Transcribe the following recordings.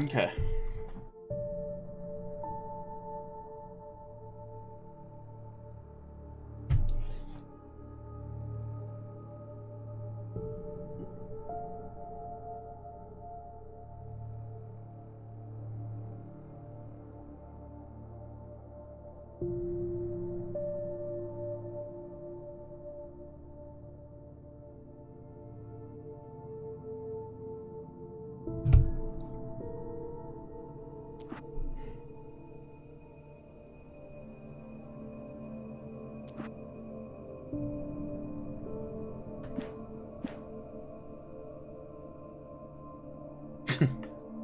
Okay.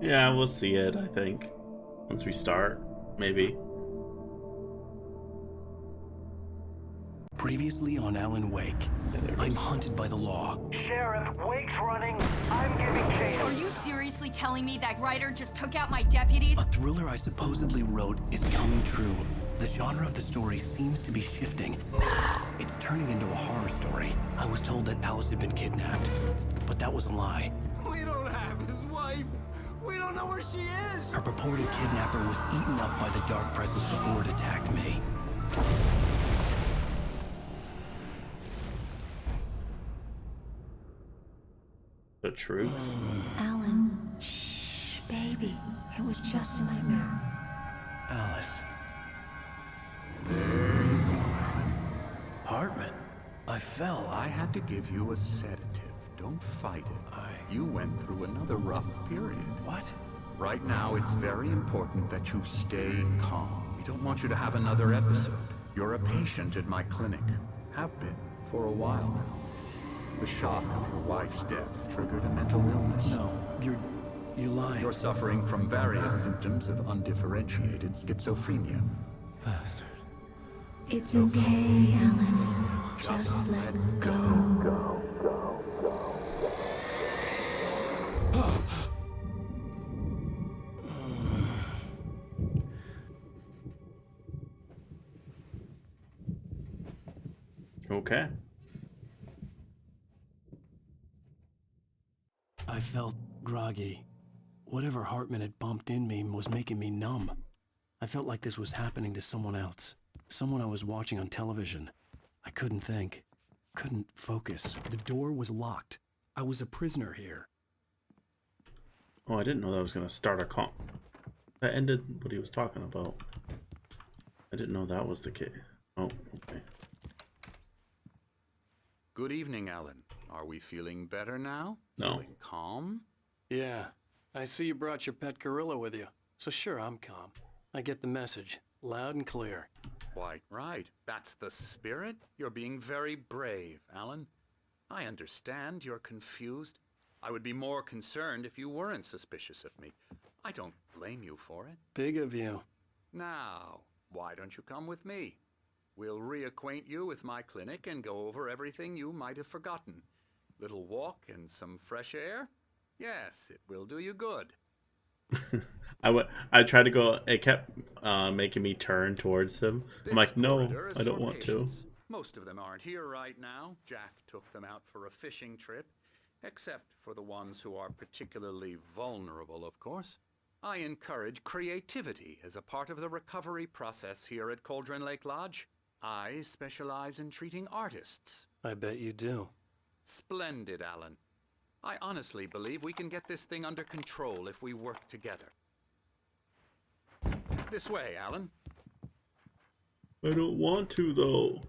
Yeah, we'll see it, I think. Once we start, maybe. Previously on Alan Wake, I'm hunted by the law. Sheriff, Wake's running. I'm giving chase. Are you seriously telling me that Ryder just took out my deputies? A thriller I supposedly wrote is coming true. The genre of the story seems to be shifting. It's turning into a horror story. I was told that Alice had been kidnapped, but that was a lie. We don't have his wife. We don't know where she is. Her purported kidnapper was eaten up by the dark presence before it attacked me. The truth. Alan, shh, baby. It was just a nightmare. Alice. There you go, Alan. Hartman. I fell. I had to give you a sedative. Don't fight it. You went through another rough period. What? Right now, it's very important that you stay calm. We don't want you to have another episode. You're a patient at my clinic. Have been for a while now. The shock of your wife's death triggered a mental illness. No, you're lying. You're suffering from various symptoms of undifferentiated schizophrenia. Bastard. It's okay, Alan. Just let go. Okay. I felt groggy. Whatever Hartman had bumped in me was making me numb. I felt like this was happening to someone else. Someone I was watching on television. I couldn't think. Couldn't focus. The door was locked. I was a prisoner here. Oh, I didn't know that was going to start a call. That ended what he was talking about. I didn't know that was the case. Oh, okay. Good evening, Alan. Are we feeling better now? No. Feeling calm? Yeah. I see you brought your pet gorilla with you. So sure, I'm calm. I get the message. Loud and clear. Quite right. That's the spirit. You're being very brave, Alan. I understand you're confused. I would be more concerned if you weren't suspicious of me. I don't blame you for it. Big of you. Now, why don't you come with me? We'll reacquaint you with my clinic and go over everything you might have forgotten. Little walk and some fresh air? Yes, it will do you good. I tried to go. It kept making me turn towards him. I'm like, no, corridor is I don't for want patients. Most of them aren't here right now. Jack took them out for a fishing trip, except for the ones who are particularly vulnerable, of course. I encourage creativity as a part of the recovery process here at Cauldron Lake Lodge. I specialize in treating artists. I bet you do. Splendid, Alan. I honestly believe we can get this thing under control if we work together. This way, Alan. to. I don't want to, though.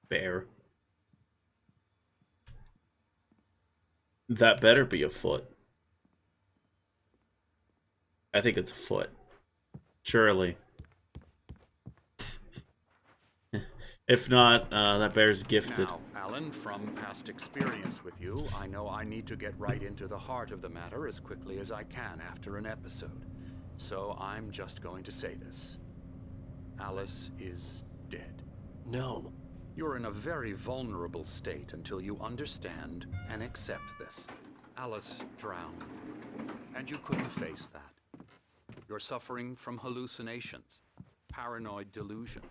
Bear. That better be a foot. I think it's a foot. Surely. If not, that bear's gifted. Now, Alan, from past experience with you, I know I need to get right into the heart of the matter as quickly as I can after an episode. So I'm just going to say this. Alice is dead. No. You're in a very vulnerable state until you understand and accept this. Alice drowned, and you couldn't face that. You're suffering from hallucinations, paranoid delusions,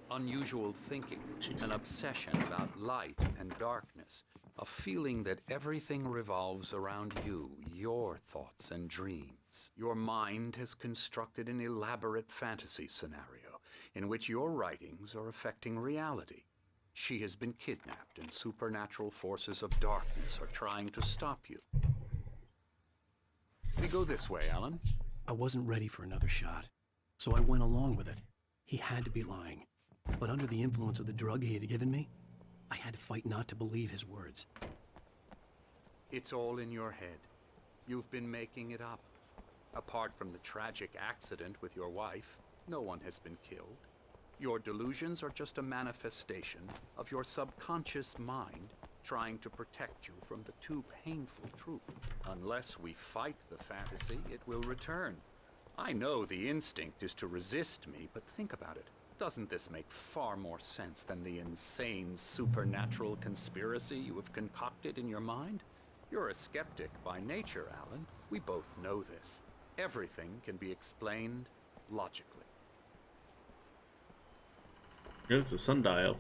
unusual thinking, an obsession about light and darkness, a feeling that everything revolves around you, your thoughts and dreams. Your mind has constructed an elaborate fantasy scenario in which your writings are affecting reality. She has been kidnapped, and supernatural forces of darkness are trying to stop you. We go this way, Alan. I wasn't ready for another shot, so I went along with it. He had to be lying. But under the influence of the drug he had given me, I had to fight not to believe his words. It's all in your head. You've been making it up. Apart from the tragic accident with your wife, no one has been killed. Your delusions are just a manifestation of your subconscious mind trying to protect you from the too painful truth. Unless we fight the fantasy, it will return. I know the instinct is to resist me, but think about it. Doesn't this make far more sense than the insane supernatural conspiracy you have concocted in your mind? You're a skeptic by nature, Alan. We both know this. Everything can be explained logically. Here's the sundial.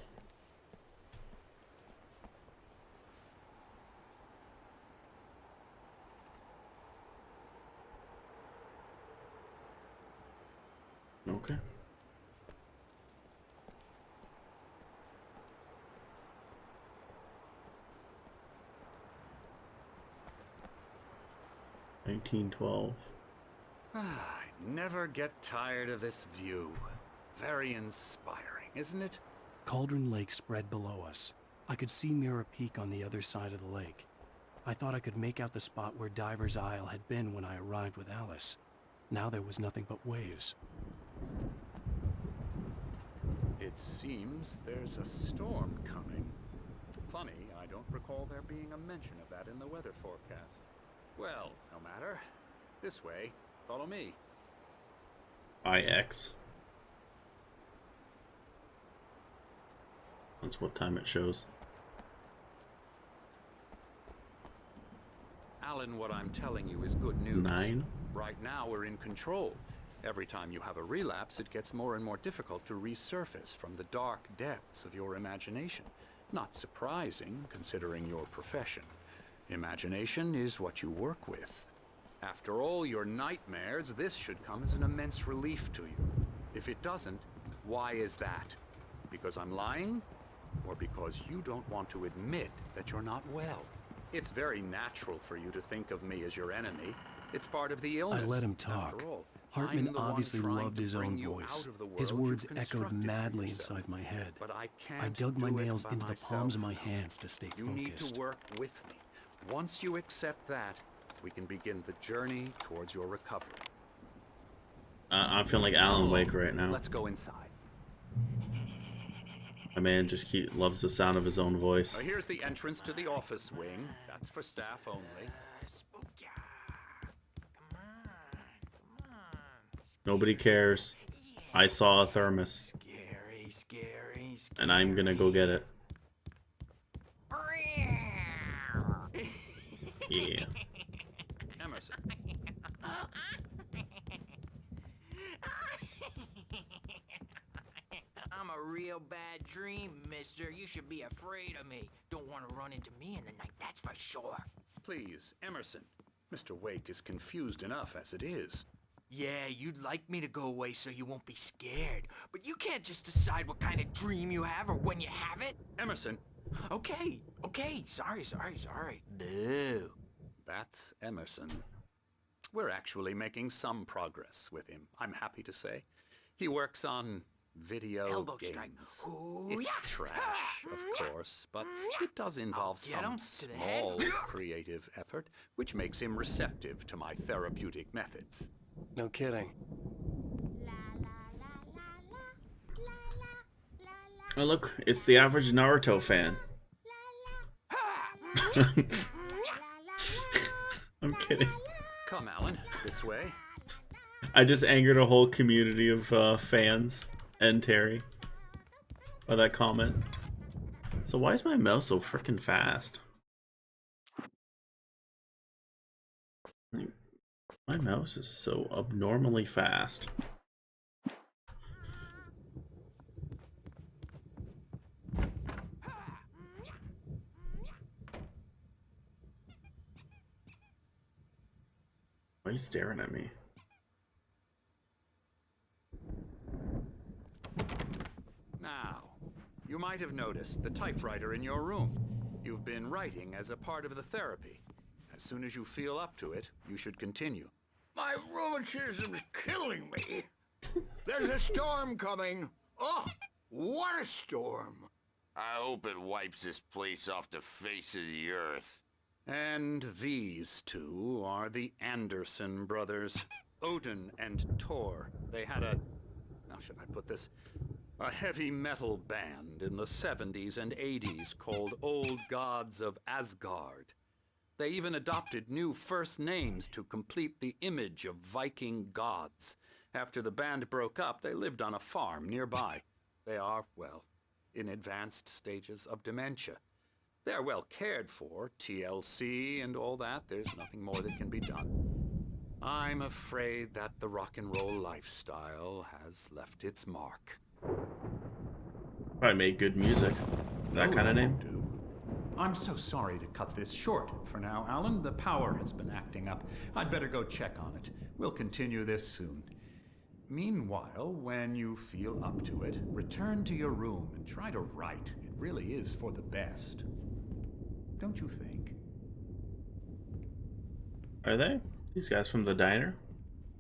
Okay. $19.12. I never get tired of this view. Very inspiring, isn't it? Cauldron Lake spread below us. I could see Mirror Peak on the other side of the lake. I thought I could make out the spot where Diver's Isle had been when I arrived with Alice. Now there was nothing but waves. It seems there's a storm coming. Funny, I don't recall there being a mention of that in the weather forecast. Well, no matter. This way. Follow me. IX. That's what time it shows. Alan, what I'm telling you is good news. 9. Right now, we're in control. Every time you have a relapse, it gets more and more difficult to resurface from the dark depths of your imagination. Not surprising, considering your profession. Imagination is what you work with. After all your nightmares, this should come as an immense relief to you. If it doesn't, why is that? Because I'm lying? Or because you don't want to admit that you're not well? It's very natural for you to think of me as your enemy. It's part of the illness. I let him talk. After all, Hartman I'm the one obviously trying loved to his bring own you voice. out of the His world words you've echoed constructed for madly yourself. inside my head. But I can't I dug my do it nails by into the myself palms of my now. hands to stay You need focused. to work with me. Once you accept that, we can begin the journey towards your recovery. I'm feeling like Alan Wake right now. Let's go inside. My man just loves the sound of his own voice. Now here's the entrance to the office wing. That's for staff only. Nobody cares. I saw a thermos, Scary. and I'm gonna go get it. Yeah. Emerson. I'm a real bad dream, mister. You should be afraid of me. Don't want to run into me in the night, that's for sure. Please, Emerson. Mr. Wake is confused enough as it is. Yeah, you'd like me to go away so you won't be scared. But you can't just decide what kind of dream you have or when you have it. Emerson. Okay. Sorry. Boo. That's Emerson. We're actually making some progress with him, I'm happy to say. He works on video Elbow games. strike. Ooh, It's yeah. trash, of course, but it does involve I'll get some him to the head. small creative effort, which makes him receptive to my therapeutic methods. No kidding. Oh look, it's the average Naruto fan. I'm kidding. Come, Alan, this way. I just angered a whole community of fans and Terry by that comment. So why is my mouse so freaking fast? My mouse is so abnormally fast. Why are you staring at me? Now, you might have noticed the typewriter in your room. You've been writing as a part of the therapy. As soon as you feel up to it, you should continue. My rheumatism's killing me. There's a storm coming. Oh, what a storm. I hope it wipes this place off the face of the earth. And these two are the Anderson brothers, Odin and Tor. They had a, how should I put this? A heavy metal band in the 70s and 80s called Old Gods of Asgard. They even adopted new first names to complete the image of Viking gods. After the band broke up, they lived on a farm nearby. They are, well, in advanced stages of dementia. They're well cared for, TLC and all that. There's nothing more that can be done. I'm afraid that the rock and roll lifestyle has left its mark. Probably made good music. That kind of name. won't do. I'm so sorry to cut this short for now, Alan. The power has been acting up. I'd better go check on it. We'll continue this soon. Meanwhile, when you feel up to it, return to your room and try to write. It really is for the best. Don't you think? Are they? These guys from the diner?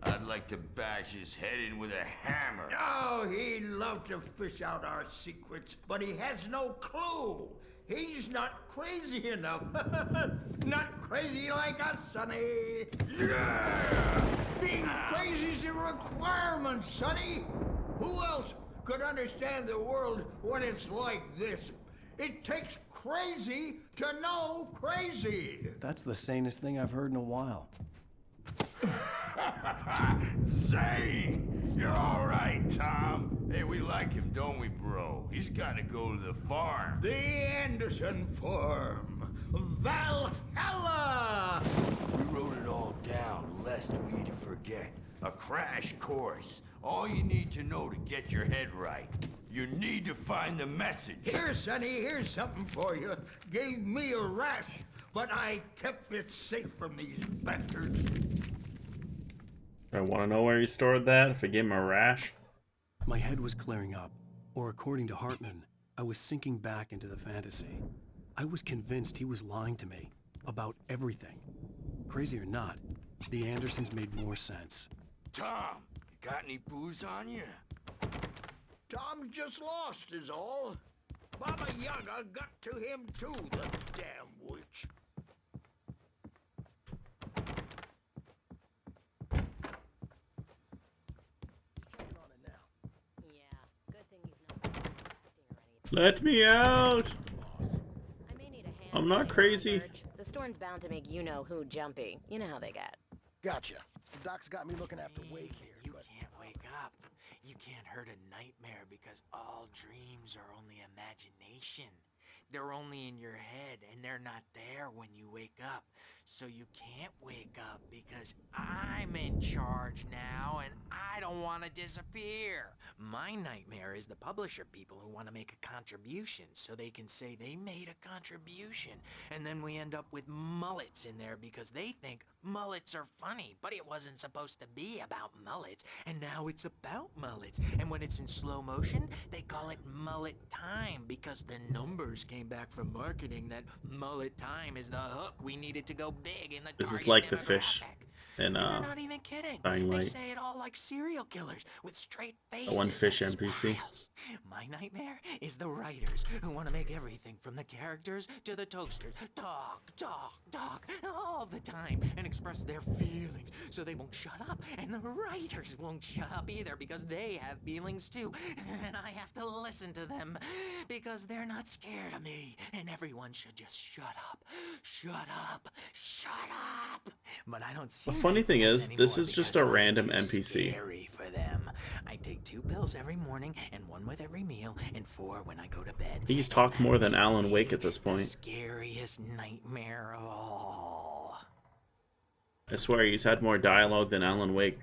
I'd like to bash his head in with a hammer. Oh, he'd love to fish out our secrets, but he has no clue. He's not crazy enough. Not crazy like us, Sonny. Yeah! Being crazy's a requirement, Sonny. Who else could understand the world when it's like this? It takes crazy to know crazy. That's the sanest thing I've heard in a while. Zane! You're all right, Tom. Hey, we like him, don't we, bro? He's got to go to the farm. The Anderson Farm. Valhalla! We wrote it all down, lest we'd forget. A crash course. All you need to know to get your head right. You need to find the message. Here, Sonny, here's something for you. Gave me a rash, but I kept it safe from these bastards. I want to know where he stored that, if it gave him a rash. My head was clearing up, or according to Hartman, I was sinking back into the fantasy. I was convinced he was lying to me about everything. Crazy or not, the Andersons made more sense. Tom, you got any booze on you? Tom just lost is all. Baba Yaga got to him too, the damn witch. Let me out! I'm not crazy. The storm's bound to make you-know-who jumpy. You know how they get. Gotcha. The doc's got me looking after Wake here. You can't wake up. You can't hurt a nightmare because all dreams are only imagination. They're only in your head, and they're not there when you wake up. So you can't wake up because I'm in charge now, and I don't want to disappear. My nightmare is the publisher people who want to make a contribution so they can say they made a contribution. And then we end up with mullets in there because they think mullets are funny, but it wasn't supposed to be about mullets, and now it's about mullets. And when it's in slow motion, they call it mullet time because the numbers came back from marketing that mullet time is the hook we needed to go big in the This is target like the fish demographic. in They're not even kidding. Dying They Light. say it all like serial killers with straight faces. One fish and NPC. smiles. My nightmare is the writers who want to make everything from the characters to the toasters talk all the time and express their feelings so they won't shut up, and the writers won't shut up either because they have feelings too, and I have to listen to them because they're not scared of me, and everyone should just shut up. But I don't see The funny thing is, this anymore is just because a I'm random too NPC. scary for them. I take 2 pills every morning and 1 with every meal and 4 when I go to bed. He's talked more than That gives Alan me Wake at this the point. scariest nightmare of all. I swear he's had more dialogue than Alan Wake.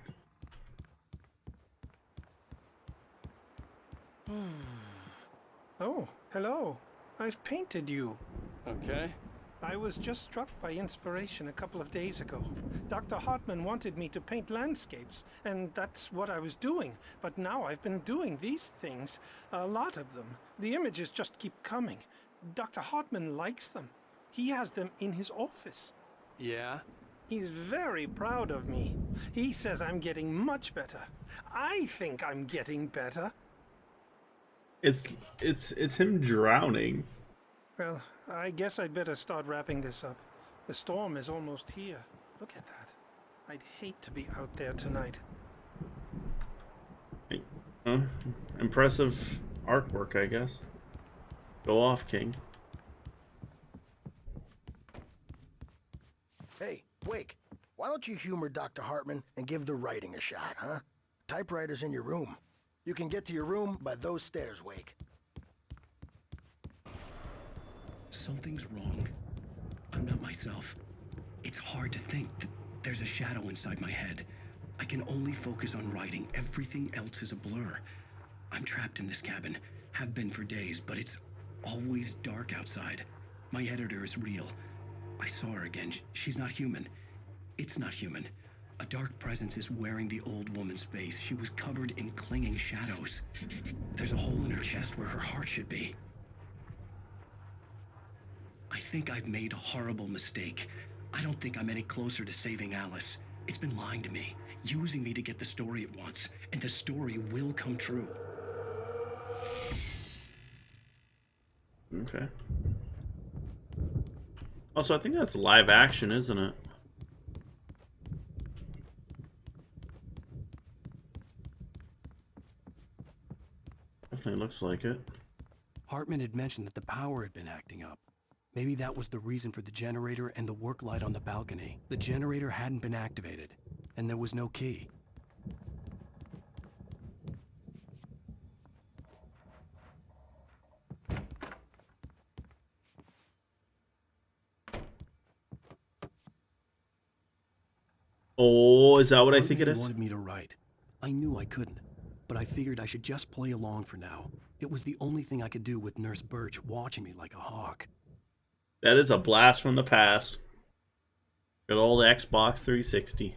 Oh, hello. I've painted you. Okay. I was just struck by inspiration a couple of days ago. Dr. Hartman wanted me to paint landscapes, and that's what I was doing. But now I've been doing these things, a lot of them. The images just keep coming. Dr. Hartman likes them. He has them in his office. Yeah? He's very proud of me. He says I'm getting much better. I think I'm getting better. It's him drowning. Well, I guess I'd better start wrapping this up. The storm is almost here. Look at that. I'd hate to be out there tonight. Impressive artwork, I guess. Go off, King. Hey, Wake, why don't you humor Dr. Hartman and give the writing a shot, huh? Typewriter's in your room. You can get to your room by those stairs, Wake. Something's wrong. I'm not myself. It's hard to think. There's a shadow inside my head. I can only focus on writing. Everything else is a blur. I'm trapped in this cabin. Have been for days, but it's always dark outside. My editor is real. I saw her again. She's not human. It's not human. A dark presence is wearing the old woman's face. She was covered in clinging shadows. There's a hole in her chest where her heart should be. I think I've made a horrible mistake. I don't think I'm any closer to saving Alice. It's been lying to me, using me to get the story it wants, and the story will come true. Okay. Also, I think that's live action, isn't it? Definitely looks like it. Hartman had mentioned that the power had been acting up. Maybe that was the reason for the generator and the work light on the balcony. The generator hadn't been activated, and there was no key. Oh, is that what I think it Hartman is? wanted me to write. I knew I couldn't, but I figured I should just play along for now. It was the only thing I could do with Nurse Birch watching me like a hawk. That is a blast from the past. Good old Xbox 360.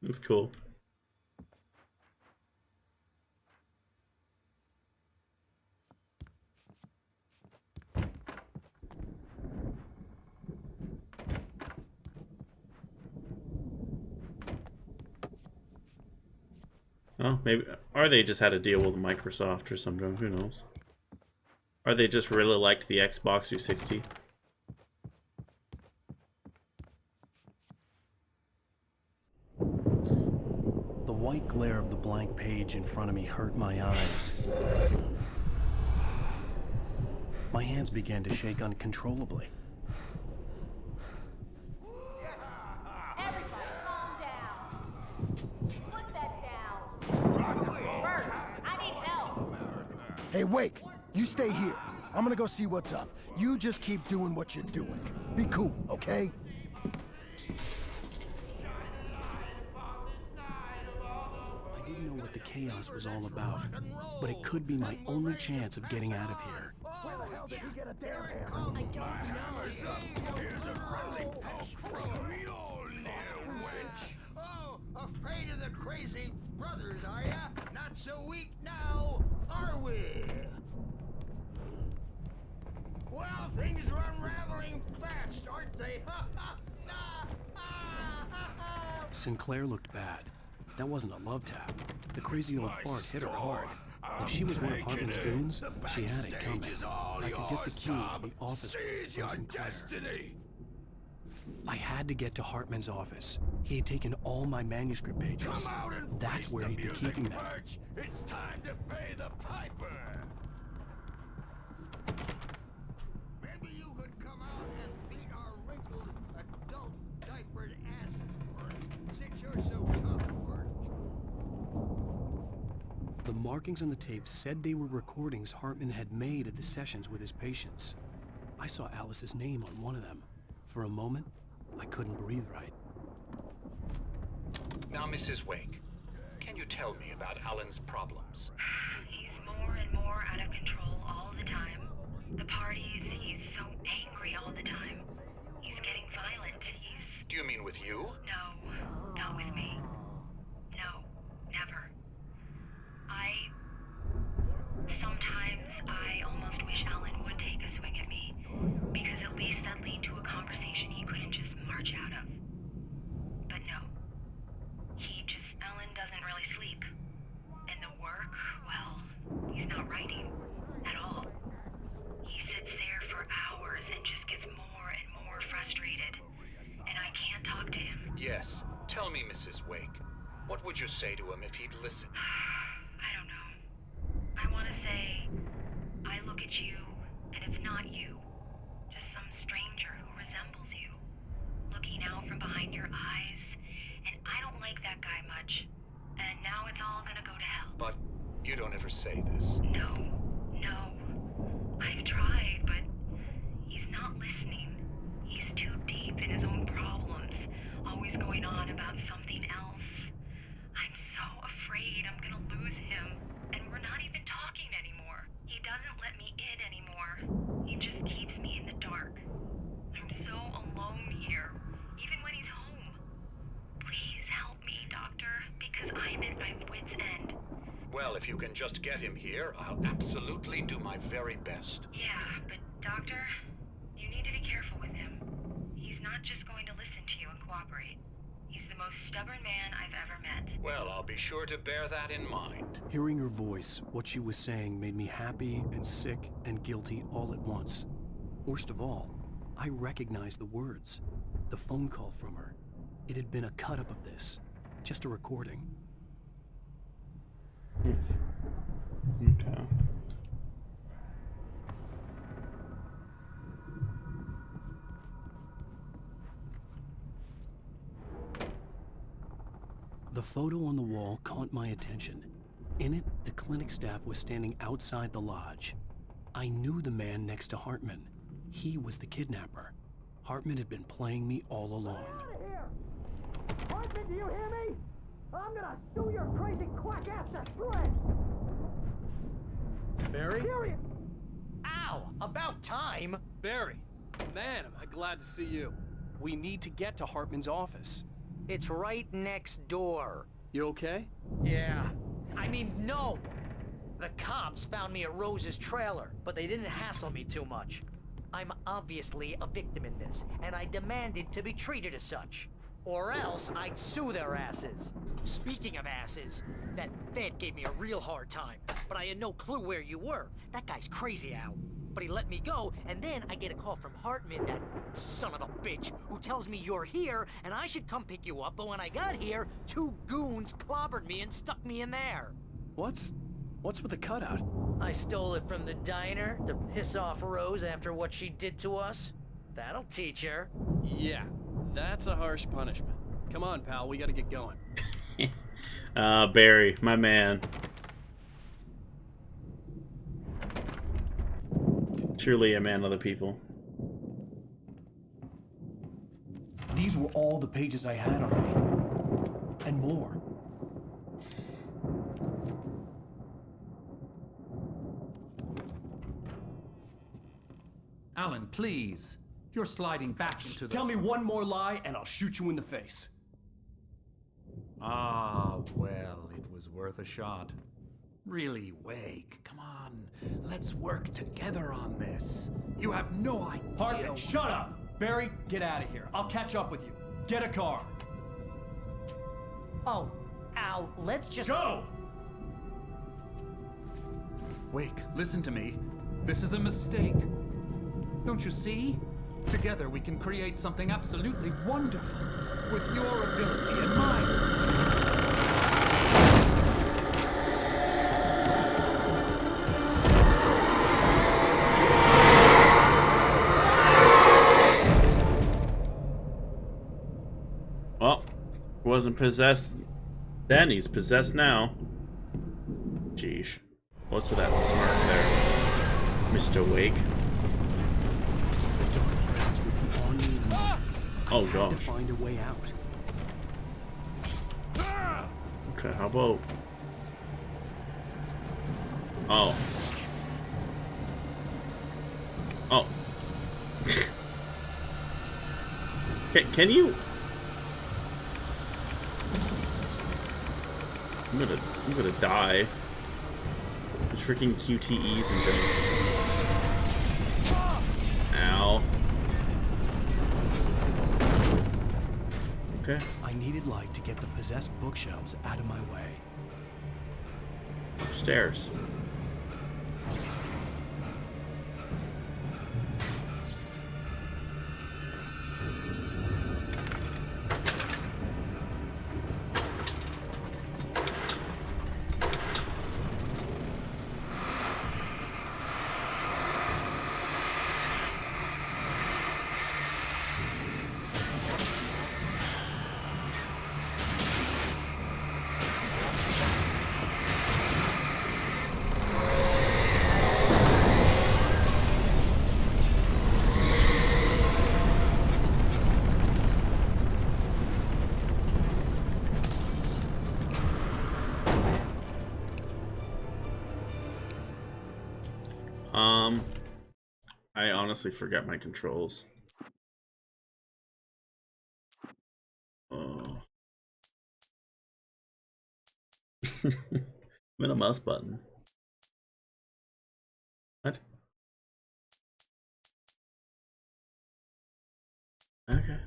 That's cool. Oh, maybe, or they just had a deal with Microsoft or something, who knows. Or they just really liked the Xbox 360. The white glare of the blank page in front of me hurt my eyes. My hands began to shake uncontrollably. Everybody, calm down. Put that down. Bert, I need help. Hey, Wake, you stay here. I'm gonna go see what's up. You just keep doing what you're doing. Be cool, okay? I didn't know what the chaos was all about, but it could be my only chance of getting out of here. Where the hell did he get a damn hammer? I don't know. Here's a friendly poke from Mjolnir, wench. Oh, afraid of the crazy brothers, are ya? Not so weak now, are we? Well, things are unraveling fast, aren't they? Sinclair looked bad. That wasn't a love tap. The crazy old fart hit her hard. If she was one of Hartman's goons, she had it coming. I could get the key to the office from Sinclair. I had to get to Hartman's office. He had taken all my manuscript pages. That's where he'd be keeping them. It's time to pay the piper. Maybe you could come out and beat our wrinkled, adult, diapered asses, Bert, since you're so tough, Bert. The markings on the tape said they were recordings Hartman had made at the sessions with his patients. I saw Alice's name on one of them. For a moment, I couldn't breathe right. Now, Mrs. Wake, can you tell me about Alan's problems? He's more and more out of control all the time. The parties, he's so angry all the time. He's getting violent. Do you mean with you? No, not with me. No, never. Sometimes I almost wish Alan would take a swing at me, because at least that lead to a conversation he couldn't just march out of. But no. Alan doesn't really sleep. And the work, well, he's not writing at all. He sits there for hours and just gets more and more frustrated. And I can't talk to him. Yes. Tell me, Mrs. Wake. What would you say to him if he'd listen? I don't know. I want to say, I look at you, and it's not you. Just some stranger who resembles you. Looking out from behind your eyes. And I don't like that guy much. And now it's all gonna go to hell. But you don't ever say this. No. I've tried, but he's not listening. He's too deep in his own problems. Always going on about something else. I'm so afraid I'm gonna lose him. And we're not even talking anymore. He doesn't let me in anymore. He just keeps me in the dark. I'm so alone here, even when he's home. Please help me, Doctor, because I'm at my wit's end. Well, if you can just get him here, I'll absolutely do my very best. Yeah, but Doctor, you need to be careful with him. He's not just going to listen to you and cooperate. He's the most stubborn man I've ever met. Well, I'll be sure to bear that in mind. Hearing her voice, what she was saying made me happy and sick and guilty all at once. Worst of all, I recognized the words. The phone call from her. It had been a cut-up of this. Just a recording. Okay. The photo on the wall caught my attention. In it, the clinic staff was standing outside the lodge. I knew the man next to Hartman. He was the kidnapper. Hartman had been playing me all along. Hartman, do you hear me? I'm gonna sue your crazy quack ass to shreds! Barry? Serious! Ow! About time! Barry, man, am I glad to see you. We need to get to Hartman's office. It's right next door. You okay? Yeah. I mean, no! The cops found me at Rose's trailer, but they didn't hassle me too much. I'm obviously a victim in this, and I demanded to be treated as such. Or else I'd sue their asses. Speaking of asses, that Fed gave me a real hard time, but I had no clue where you were. That guy's crazy, Al. But he let me go, and then I get a call from Hartman, that son of a bitch, who tells me you're here, and I should come pick you up, but when I got here, 2 goons clobbered me and stuck me in there. What's with the cutout? I stole it from the diner to piss off Rose after what she did to us. That'll teach her. Yeah, that's a harsh punishment. Come on, pal, we gotta get going. Barry, my man. Truly a man of the people. These were all the pages I had on me. And more. Alan, please. You're sliding back into the... Tell me one more lie and I'll shoot you in the face. Ah, well, it was worth a shot. Really, Wake, come on. Let's work together on this. You have no idea... Hartman, shut up! Barry, get out of here. I'll catch up with you. Get a car. Oh, Al, let's just... Go! Wake, listen to me. This is a mistake. Don't you see? Together we can create something absolutely wonderful. With your ability and mine. Well, wasn't possessed then, he's possessed now. Jeez. What's with that smirk there, Mr. Wake? Oh I had gosh. to find a way out. Okay, how about... Oh. Oh. Can you... I'm gonna die. There's freaking QTEs and things. Ow. Okay. I needed light to get the possessed bookshelves out of my way. Upstairs. I honestly forget my controls. Oh. I'm in a mouse button. What? Okay.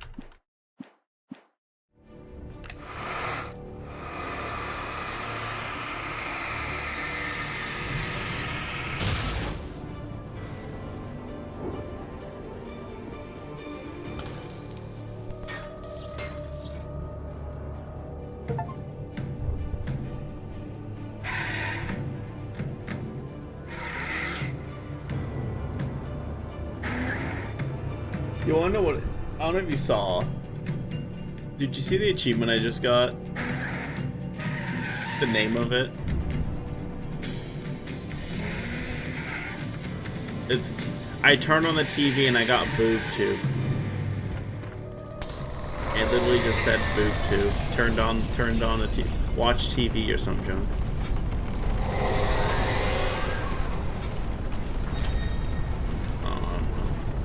You wanna know what? I don't know if you saw. Did you see the achievement I just got? The name of it? It's... I turned on the TV and I got boob tube. It literally just said boob tube. Turned on the TV. Watch TV or some junk.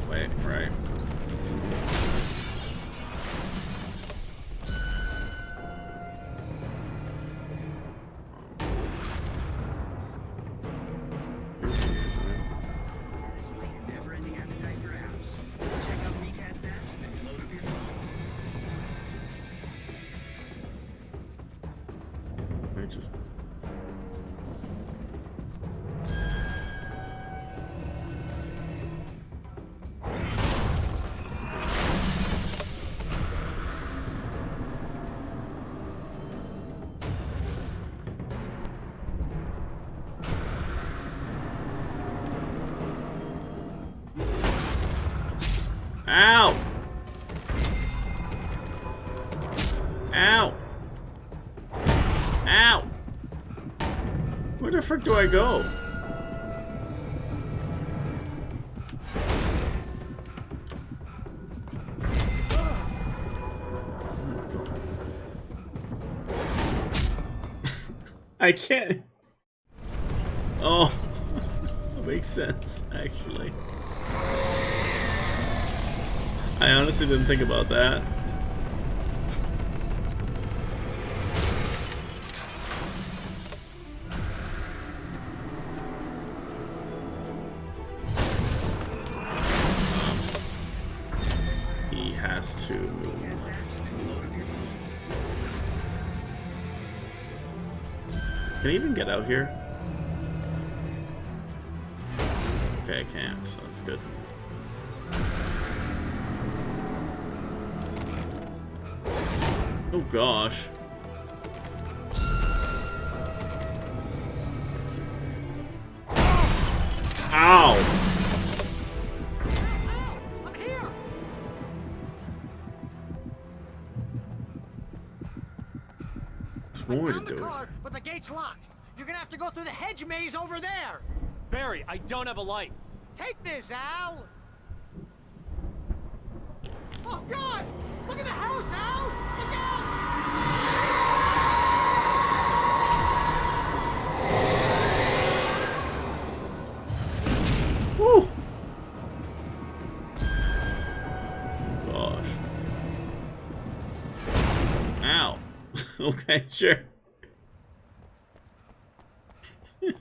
Wait, right. Ow! Ow! Ow! Where the frick do I go? I can't. Oh, that makes sense, actually. I honestly didn't think about that. He has to move. Can he even get out here? Okay, I can't, so that's good. Oh gosh. Ow! I'm here. What's more to Found the do? car, but the gate's locked. You're gonna have to go through the hedge maze over there. Barry, I don't have a light. Take this, Al. Oh God! Okay, sure. I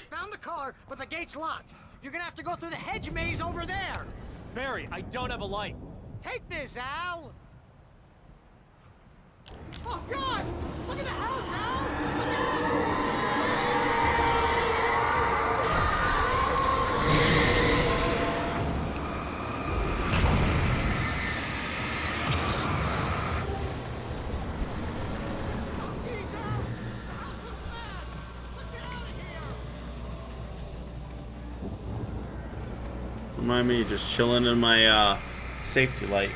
found the car, but the gate's locked. You're gonna have to go through the hedge maze over there. Barry, I don't have a light. Take this, Al. Oh, God! Look at the house, Al! Remind me, just chilling in my safety light.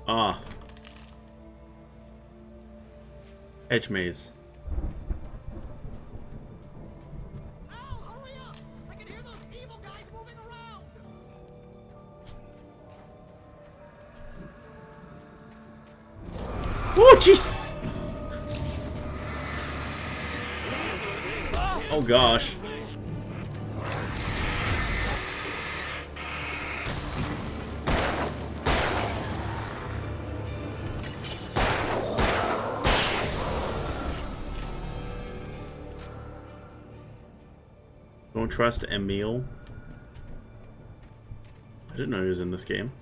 Ah. Edge maze. Oh, jeez! Oh gosh. Don't trust Emil. I didn't know he was in this game.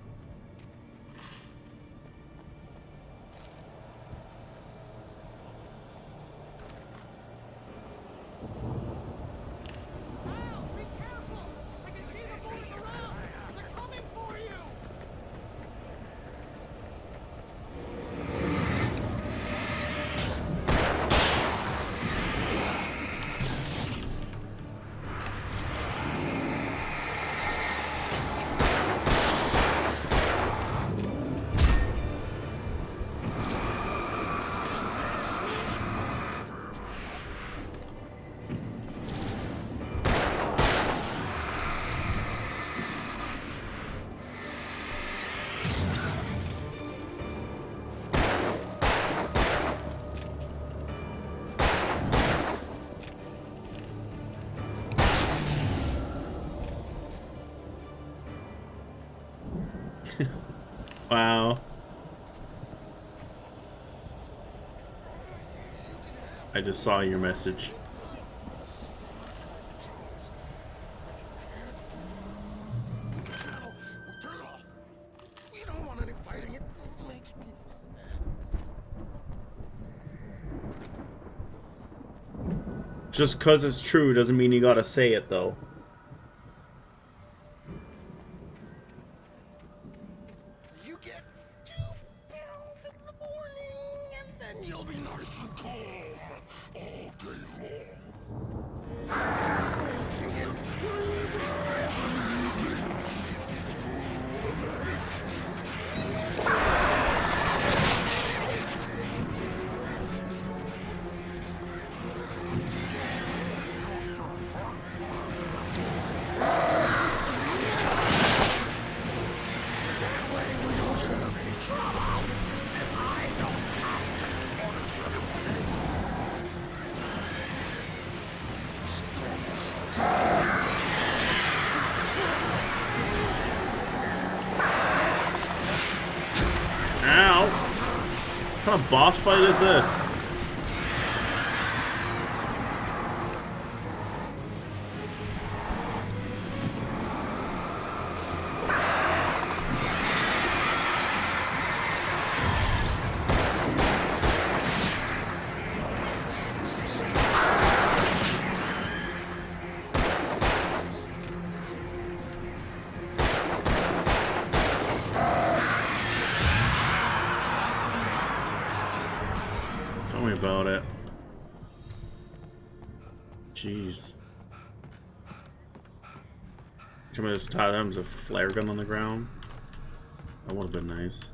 Wow. I just saw your message. We don't want any fighting. It makes me Just 'cause it's true doesn't mean you gotta say it, though. You get 2 pills in the morning, and then you'll be nice and calm all day long. You get What kind of boss fight is this? Tell me about it. Jeez. Should I just tie them as a flare gun on the ground? That would have been nice.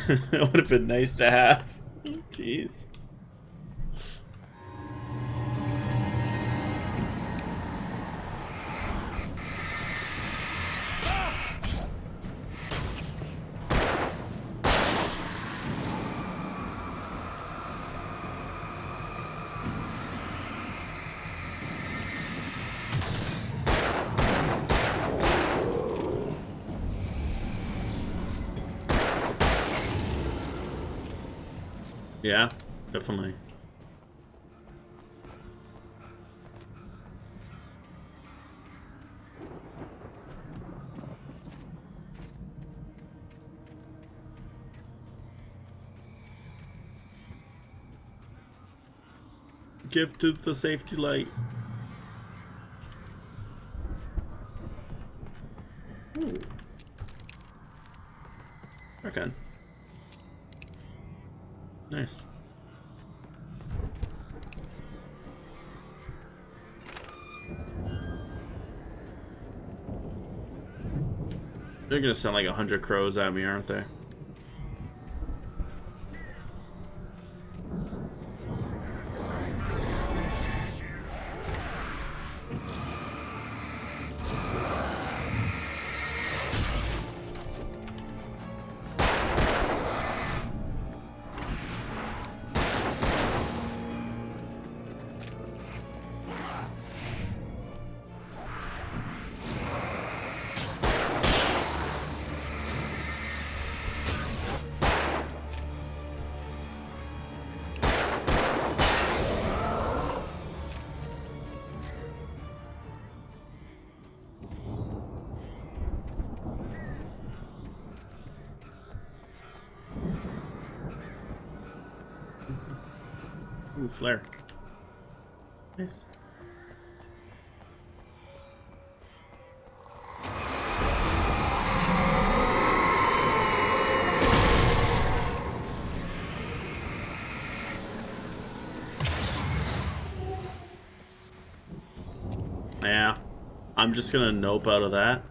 It would have been nice to have. Jeez. Yeah, definitely. Give to the safety light. Ooh. Okay. Nice. They're gonna send like 100 crows at me, aren't they? Ooh, flare. Nice. Yeah, I'm just gonna nope out of that.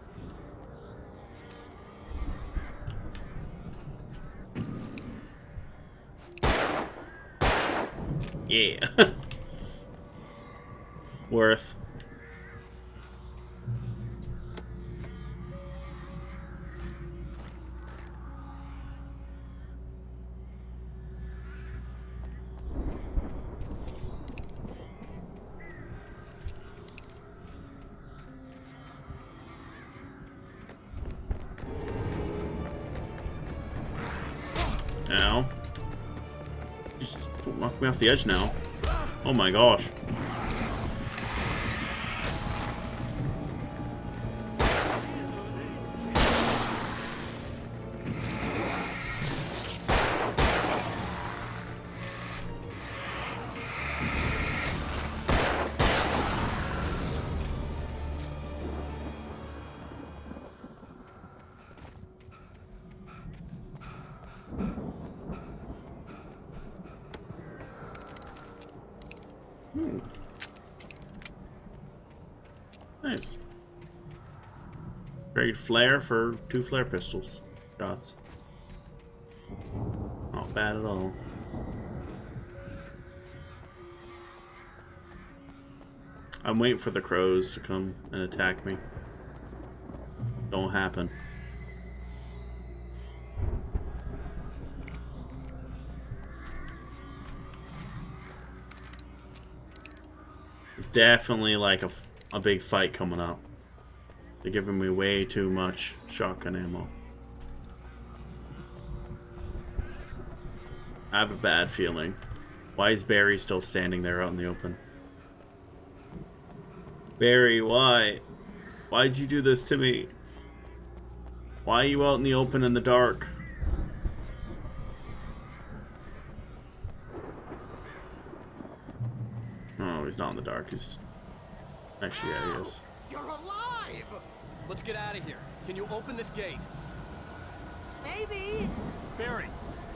Yeah. Worth. Ow. Just don't knock me off the edge now. Oh my gosh. Nice. Trade flare for 2 flare pistols. Shots. Not bad at all. I'm waiting for the crows to come and attack me. Don't happen. It's definitely like a big fight coming up. They're giving me way too much shotgun ammo. I have a bad feeling. Why is Barry still standing there out in the open? Barry, why? Why'd you do this to me? Why are you out in the open in the dark? Oh, he's not in the dark. He's... Actually, yeah, he is. You're alive! Let's get out of here. Can you open this gate? Maybe. Barry!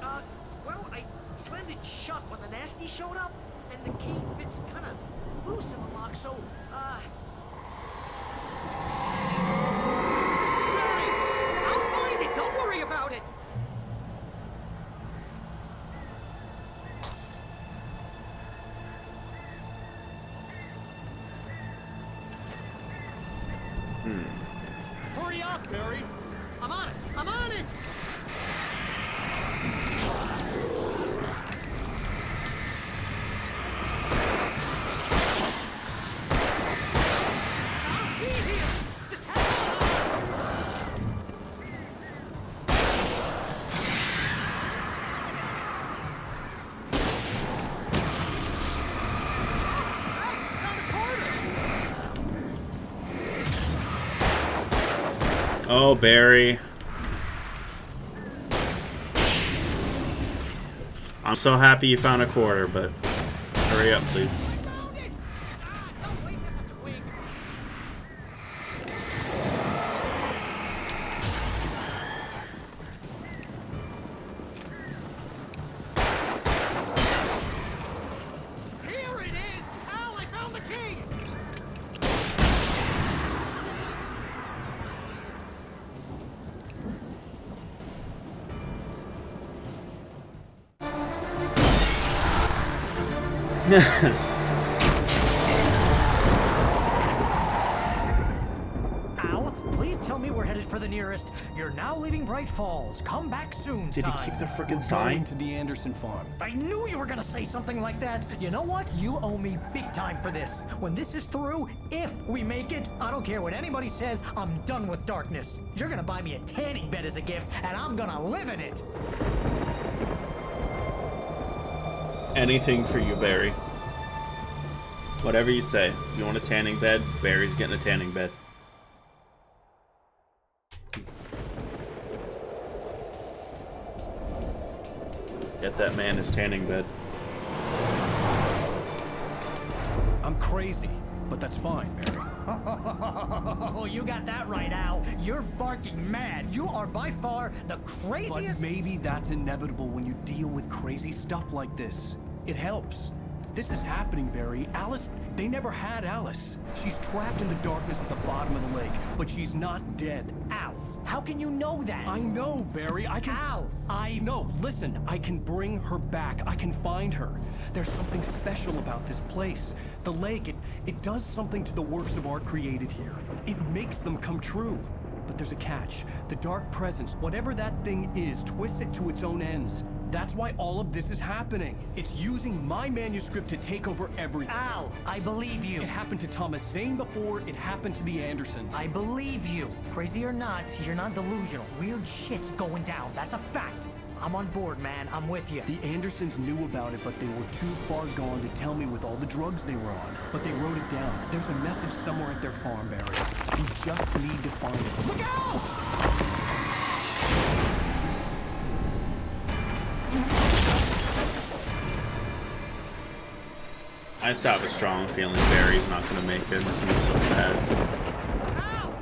Well, I slammed it shut when the nasty showed up, and the key fits kind of loose in the lock, so, Barry! I'll find it! Don't worry about it! Hurry up, Barry! I'm on it! I'm on it! I'll be here! Just hang on! Oh, Barry. I'm so happy you found a quarter, but hurry up, please. Here it is! Al, I found the key! Al, please tell me we're headed for the nearest. You're now leaving Bright Falls. Come back soon, Did he sign. keep the frickin' sign? To the Anderson farm. I knew you were gonna say something like that. You know what? You owe me big time for this. When this is through, if we make it, I don't care what anybody says, I'm done with darkness. You're gonna buy me a tanning bed as a gift, and I'm gonna live in it. Anything for you, Barry. Whatever you say. If you want a tanning bed, Barry's getting a tanning bed. Get that man his tanning bed. I'm crazy, but that's fine, Barry. Oh, you got that right, Al. You're barking mad. You are by far the craziest. But maybe that's inevitable when you deal with crazy stuff like this. It helps. This is happening, Barry. Alice, they never had Alice. She's trapped in the darkness at the bottom of the lake, but she's not dead. Al, how can you know that? I know, Barry. I can... Al, No, listen. I can bring her back. I can find her. There's something special about this place. The lake, it does something to the works of art created here. It makes them come true. But there's a catch. The dark presence, whatever that thing is, twists it to its own ends. That's why all of this is happening. It's using my manuscript to take over everything. Al, I believe you. It happened to Thomas Zane before, it happened to the Andersons. I believe you. Crazy or not, you're not delusional. Weird shit's going down. That's a fact. I'm on board, man. I'm with you. The Andersons knew about it, but they were too far gone to tell me with all the drugs they were on. But they wrote it down. There's a message somewhere at their farm, Barry. You just need to find it. Look out! I just have a strong feeling Barry's not gonna make it. He's so sad. Al!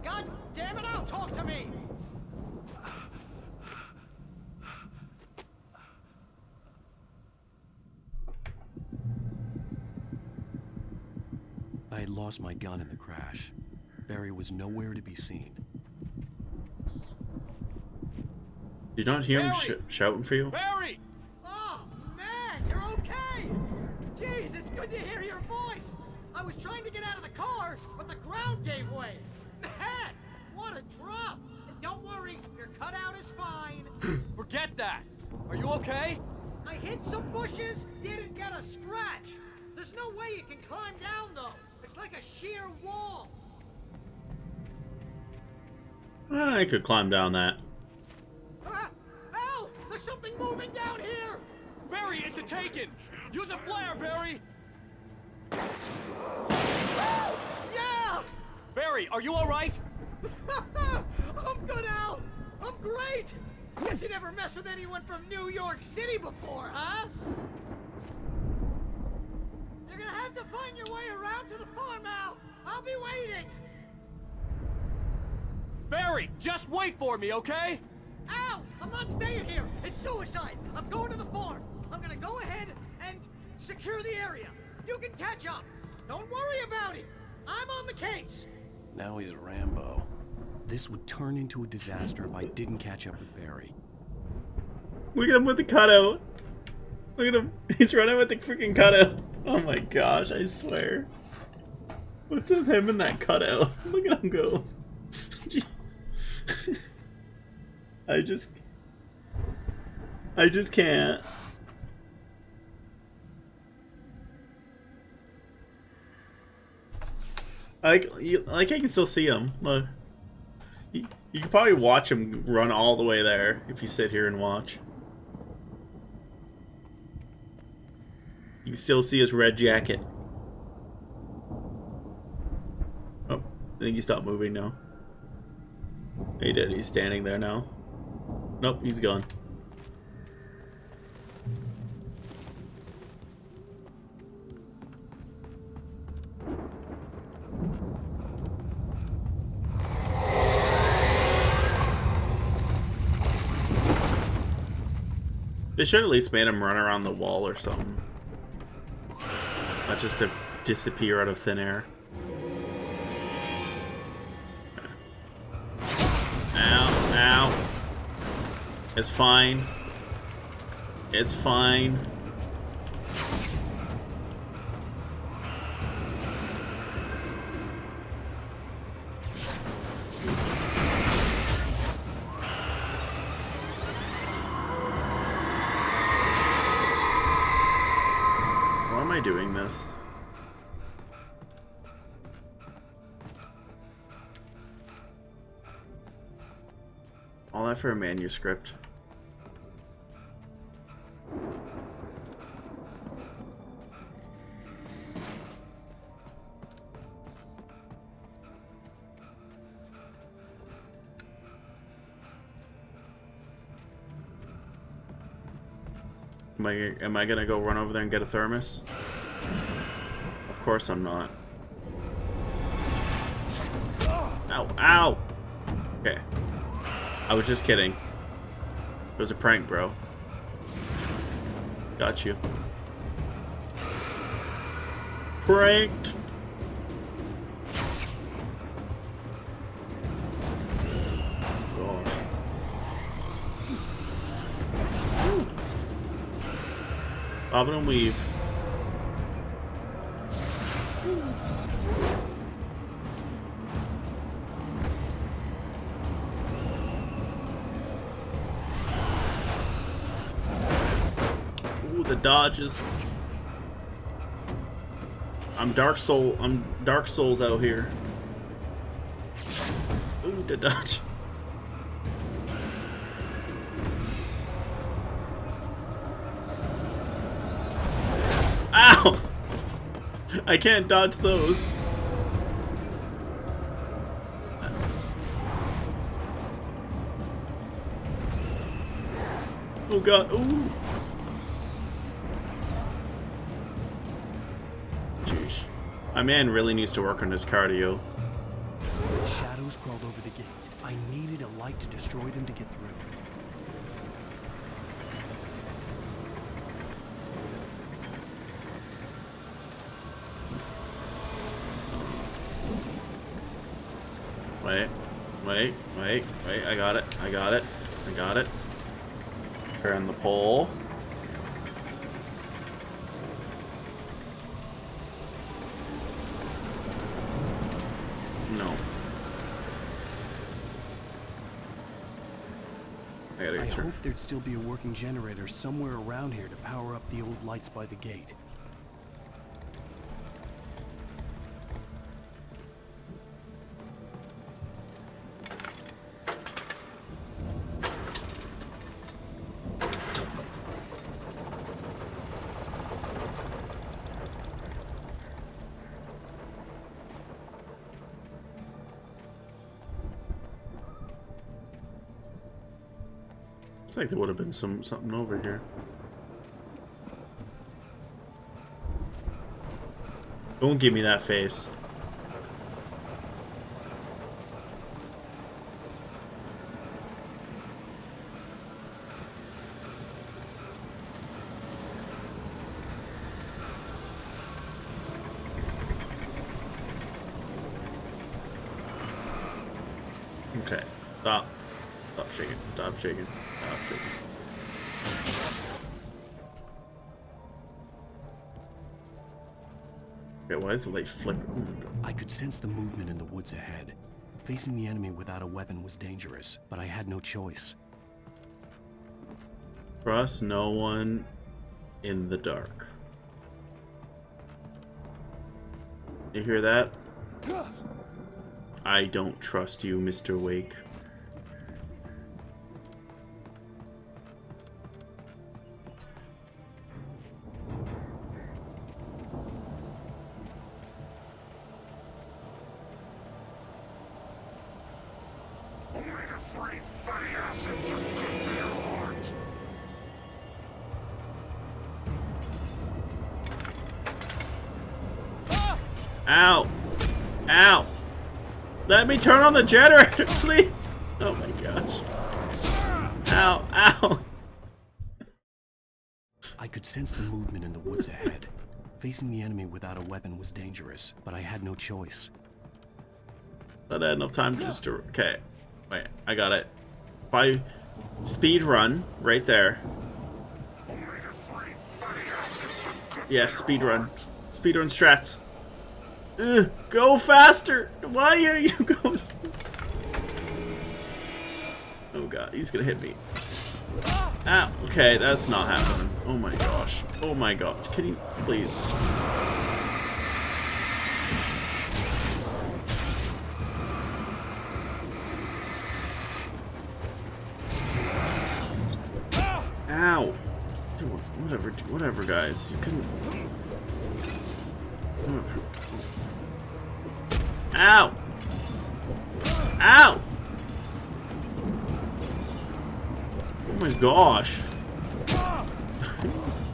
God damn it, Al! Talk to me! I had lost my gun in the crash. Barry was nowhere to be seen. Did you not hear him shouting for you? Barry! Oh, man, you're okay! Jeez, it's good to hear your voice! I was trying to get out of the car, but the ground gave way! Man, what a drop! And don't worry, your cutout is fine. Forget that! Are you okay? I hit some bushes, didn't get a scratch! There's no way you can climb down, though! It's like a sheer wall! I could climb down that. Al! There's something moving down here! Barry, it's a taken! Use a flare, Barry! Yeah! Barry, are you alright? I'm good, Al! I'm great! Guess you never messed with anyone from New York City before, huh? You're gonna have to find your way around to the farm, Al! I'll be waiting! Barry, just wait for me, okay? Al! I'm not staying here! It's suicide! I'm going to the farm! I'm gonna go ahead and secure the area! You can catch up! Don't worry about it! I'm on the case! Now he's Rambo. This would turn into a disaster if I didn't catch up with Barry. Look at him with the cutout. Look at him. He's running with the freaking cutout. Oh my gosh, I swear. What's with him and that cutout? Look at him go. I just can't. I can still see him. Look. You can probably watch him run all the way there if you sit here and watch. You can still see his red jacket. Oh, think he stopped moving now. He did. He's standing there now. Nope, he's gone. They should at least made him run around the wall or something. Not just to disappear out of thin air. Ow, ow. It's fine. It's fine. Why am I doing this? All that for a manuscript. Am I gonna go run over there and get a thermos? Of course I'm not. Ow, ow! Okay. I was just kidding. It was a prank, bro. Got you. Pranked! God. Bob and weave. Ooh, the dodges. I'm Dark Souls out here. Ooh, the dodge. Ow! I can't dodge those. Oh god, ooh. Jeez. My man really needs to work on his cardio. Shadows crawled over the gate. I needed a light to destroy them to get through. Wait, I got it. Turn the pole. No. I hoped there'd still be a working generator somewhere around here to power up the old lights by the gate. Looks like there would have been something over here. Don't give me that face. Okay, stop. Stop shaking. Stop shaking. Stop shaking. Okay, why is the light flickering? Oh my God. I could sense the movement in the woods ahead. Facing the enemy without a weapon was dangerous, but I had no choice. Trust no one in the dark. You hear that? I don't trust you, Mr. Wake. Ow! Ow! Let me turn on the generator, please! Oh my gosh. Ow! Ow! I could sense the movement in the woods ahead. Facing the enemy without a weapon was dangerous, but I had no choice. Thought I had enough time to just... Okay. Wait, I got it. If I speed run right there. Yeah, speed run. Speed run strats. Ugh, go faster! Why are you going? Oh god, he's gonna hit me. Ah, okay, that's not happening. Oh my gosh. Oh my gosh. Can you please? Ow! Whatever, guys. You couldn't. Ow! Ow! Oh my gosh!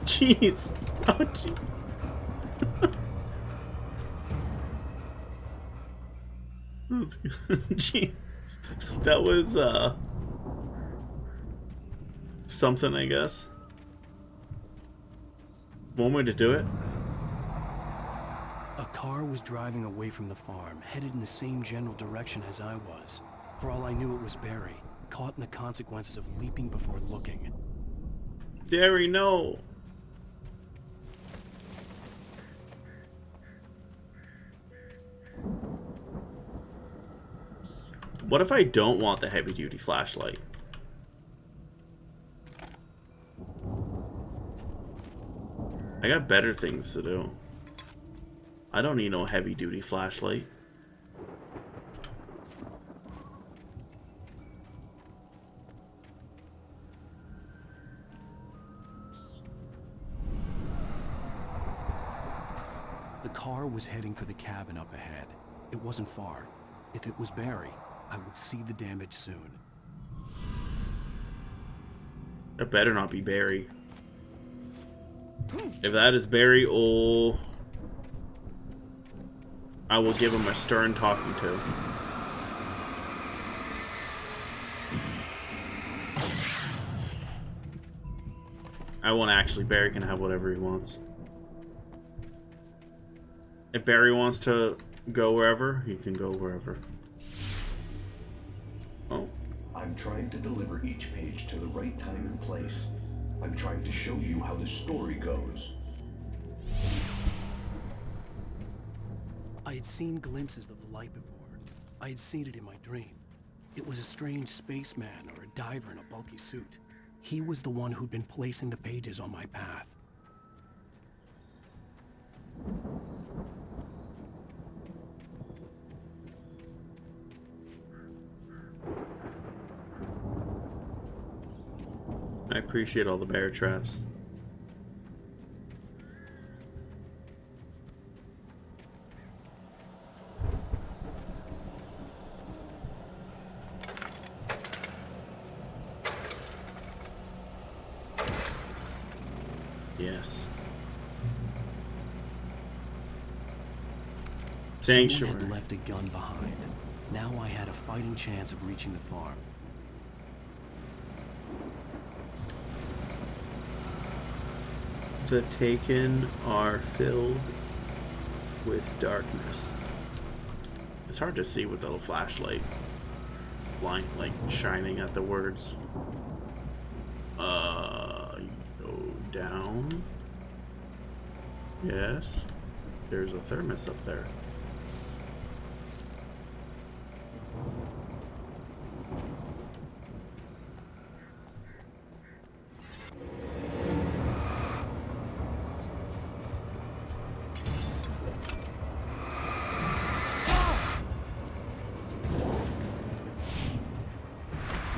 Jeez! Oh jeez! Gee, that was something, I guess. One way to do it. A car was driving away from the farm, headed in the same general direction as I was. For all I knew, it was Barry, caught in the consequences of leaping before looking. Barry, no! What if I don't want the heavy-duty flashlight? I got better things to do. I don't need no heavy-duty flashlight. The car was heading for the cabin up ahead. It wasn't far. If it was Barry, I would see the damage soon. That better not be Barry. If that is Barry, oh, I will give him a stern talking to. I won't actually. Barry can have whatever he wants. If Barry wants to go wherever, he can go wherever. Oh. I'm trying to deliver each page to the right time and place. I'm trying to show you how the story goes. I had seen glimpses of the light before. I had seen it in my dream. It was a strange spaceman or a diver in a bulky suit. He was the one who'd been placing the pages on my path. I appreciate all the bear traps. Yes. Someone Sanctuary. had left a gun behind. Now I had a fighting chance of reaching the farm. The Taken are filled with darkness. It's hard to see with the little flashlight like shining at the words. You go down. Yes. There's a thermos up there.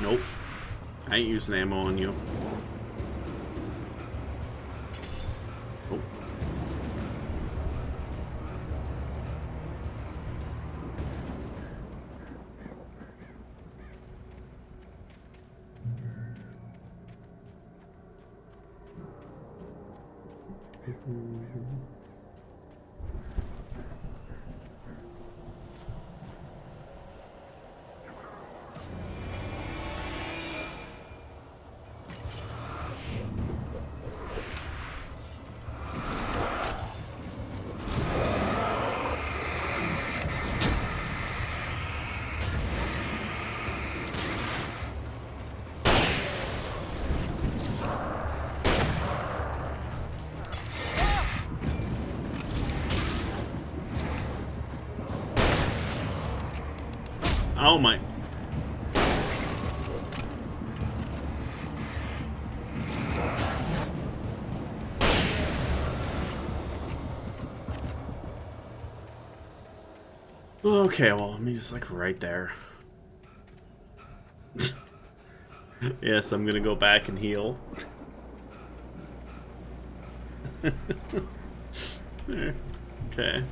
Nope. I ain't using ammo on you. Oh. Oh my. Okay, well, I mean, it's like right there. Yes, I'm gonna go back and heal. Okay.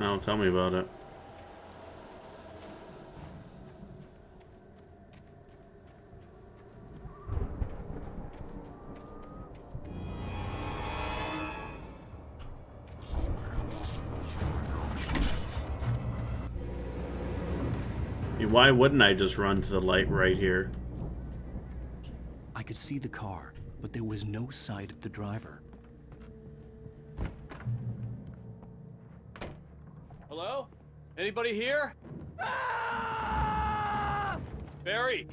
Oh, tell me about it. Why wouldn't I just run to the light right here? I could see the car, but there was no sight of the driver. Hello? Anybody here? Barry!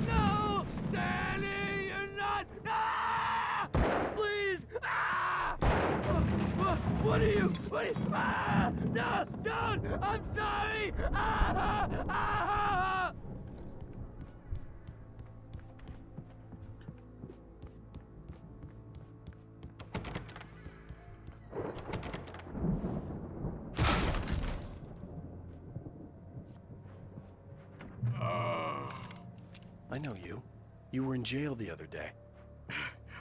No! Danny, you're not! Ah! Please! Ah! What are you? Ah! No! Don't! I'm sorry! Ah! Ah! I know you. You were in jail the other day.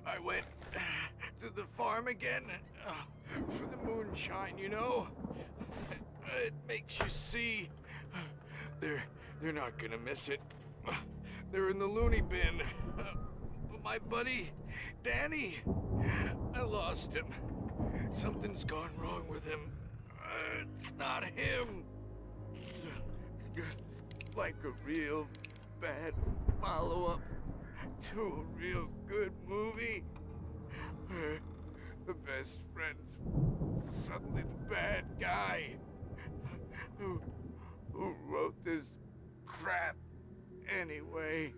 I went to the farm again for the moonshine, you know? It makes you see. They're not gonna miss it. They're in the loony bin. But my buddy, Danny, I lost him. Something's gone wrong with him. It's not him. Like a real bad follow-up to a real good movie. The best friend's suddenly the bad guy. Who wrote this crap anyway?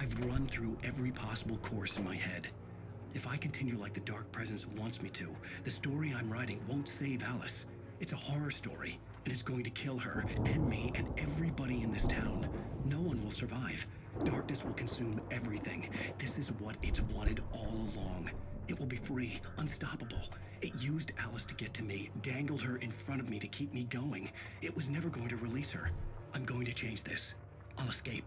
I've run through every possible course in my head. If I continue like the Dark Presence wants me to, the story I'm writing won't save Alice. It's a horror story, and it's going to kill her, and me, and everybody in this town. No one will survive. Darkness will consume everything. This is what it's wanted all along. It will be free, unstoppable. It used Alice to get to me, dangled her in front of me to keep me going. It was never going to release her. I'm going to change this. I'll escape.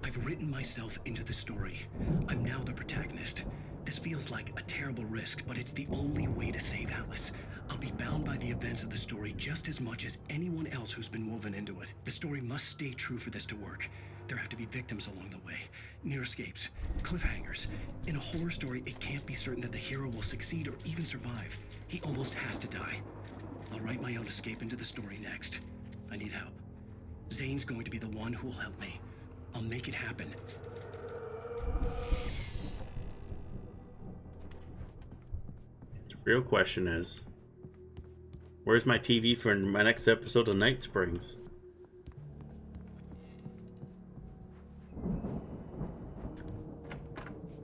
I've written myself into the story. I'm now the protagonist. This feels like a terrible risk, but it's the only way to save Alice. I'll be bound by the events of the story just as much as anyone else who's been woven into it. The story must stay true for this to work. There have to be victims along the way, near escapes, cliffhangers. In a horror story, it can't be certain that the hero will succeed or even survive. He almost has to die. I'll write my own escape into the story next. I need help. Zane's going to be the one who'll help me. I'll make it happen. Real question is, where's my TV for my next episode of Night Springs?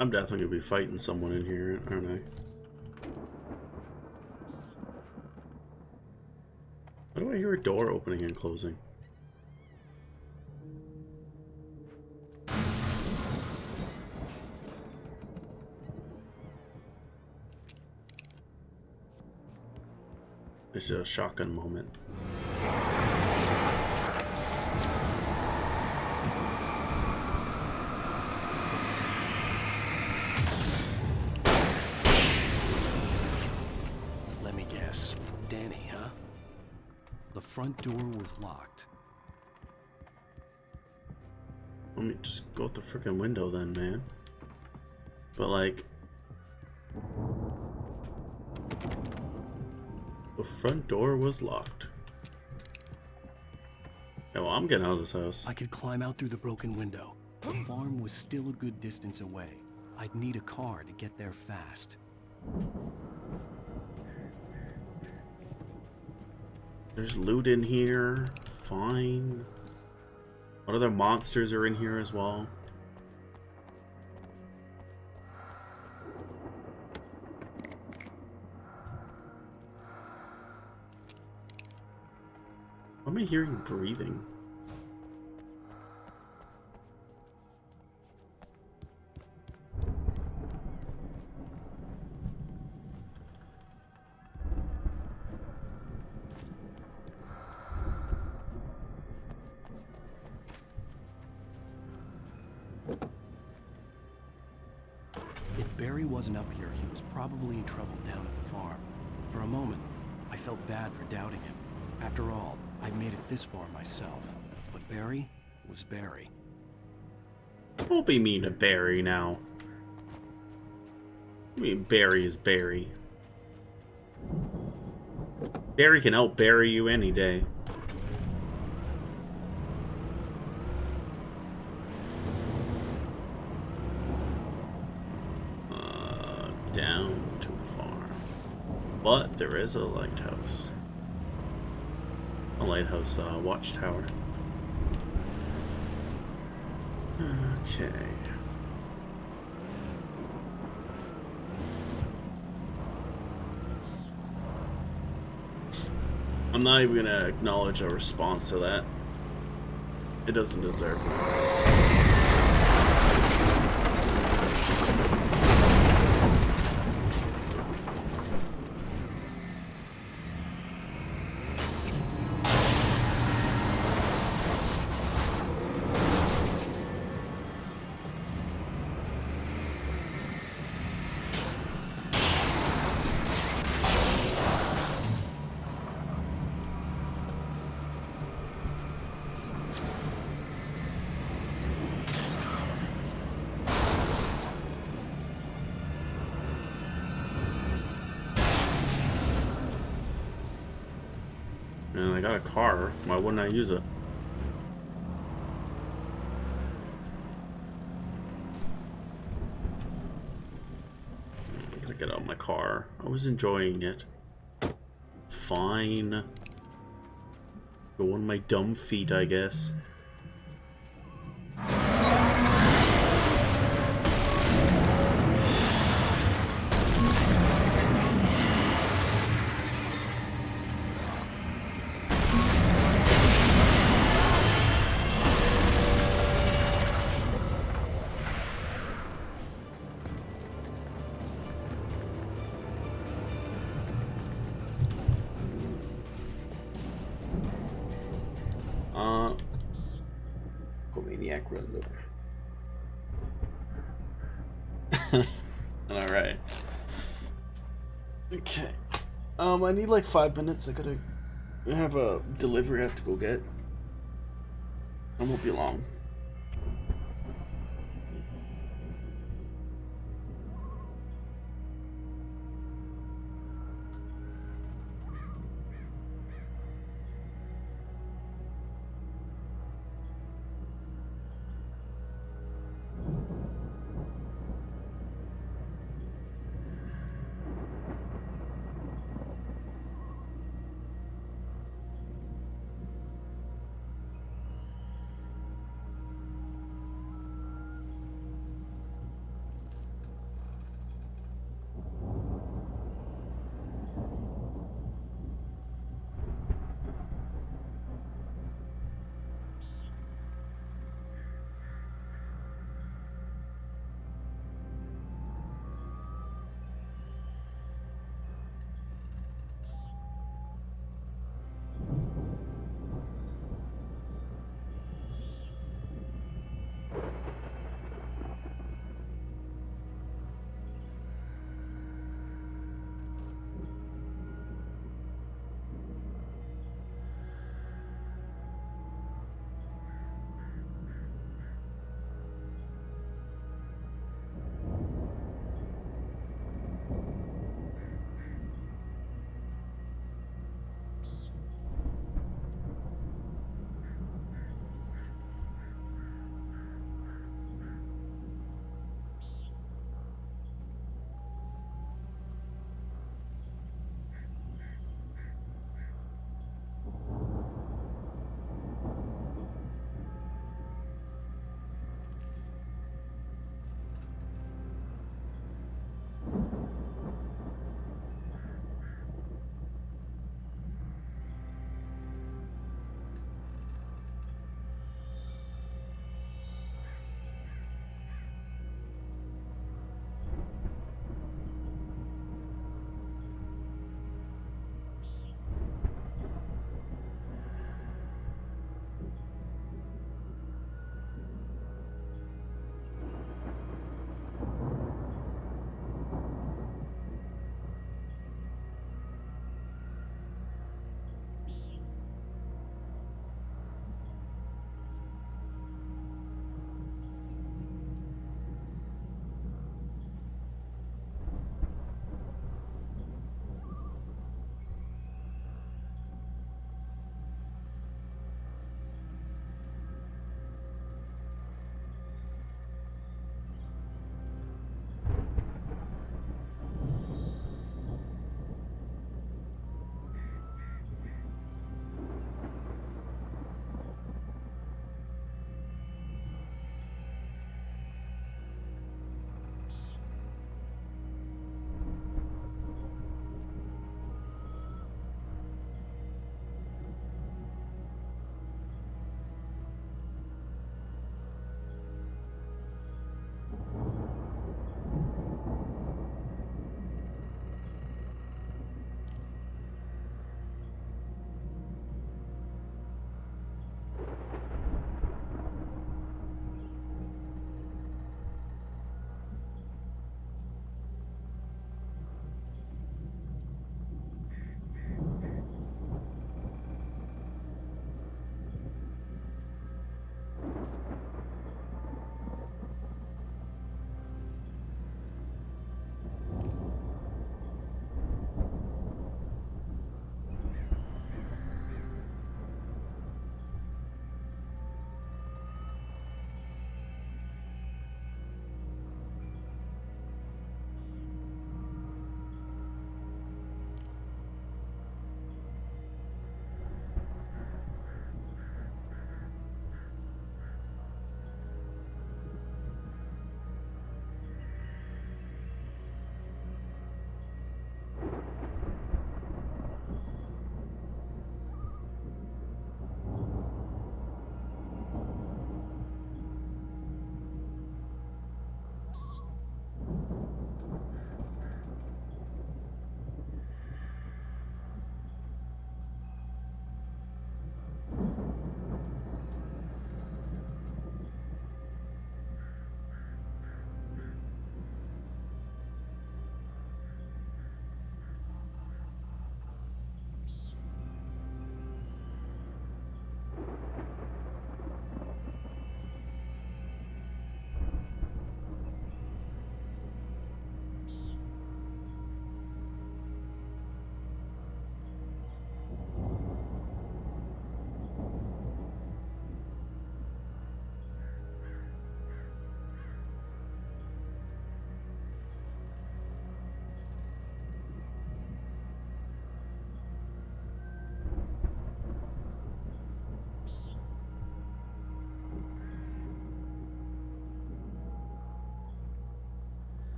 I'm definitely gonna be fighting someone in here, aren't I? Why do I hear a door opening and closing? This is a shotgun moment. Let me guess. Danny, huh? The front door was locked. Let me just go out the freaking window then, man. But like... the front door was locked. Yeah, well, I'm getting out of this house. I could climb out through the broken window. The farm was still a good distance away. I'd need a car to get there fast. There's loot in here. Fine. What other monsters are in here as well? Why am I hearing breathing? If Barry wasn't up here, he was probably in trouble down at the farm. For a moment, I felt bad for doubting him. After all, I made it this far myself. But Barry was Barry. Don't be mean to Barry now. I mean, Barry is Barry. Barry can out-Barry you any day. Down to the farm. But there is a lighthouse. A lighthouse watchtower. Okay. I'm not even gonna acknowledge a response to that. It doesn't deserve it. And I got a car. Why wouldn't I use it? I gotta get out of my car. I was enjoying it. Fine. Go on my dumb feet, I guess. Maniac Riddler. Alright. Okay. I need like 5 minutes. I have a delivery I have to go get. I won't be long.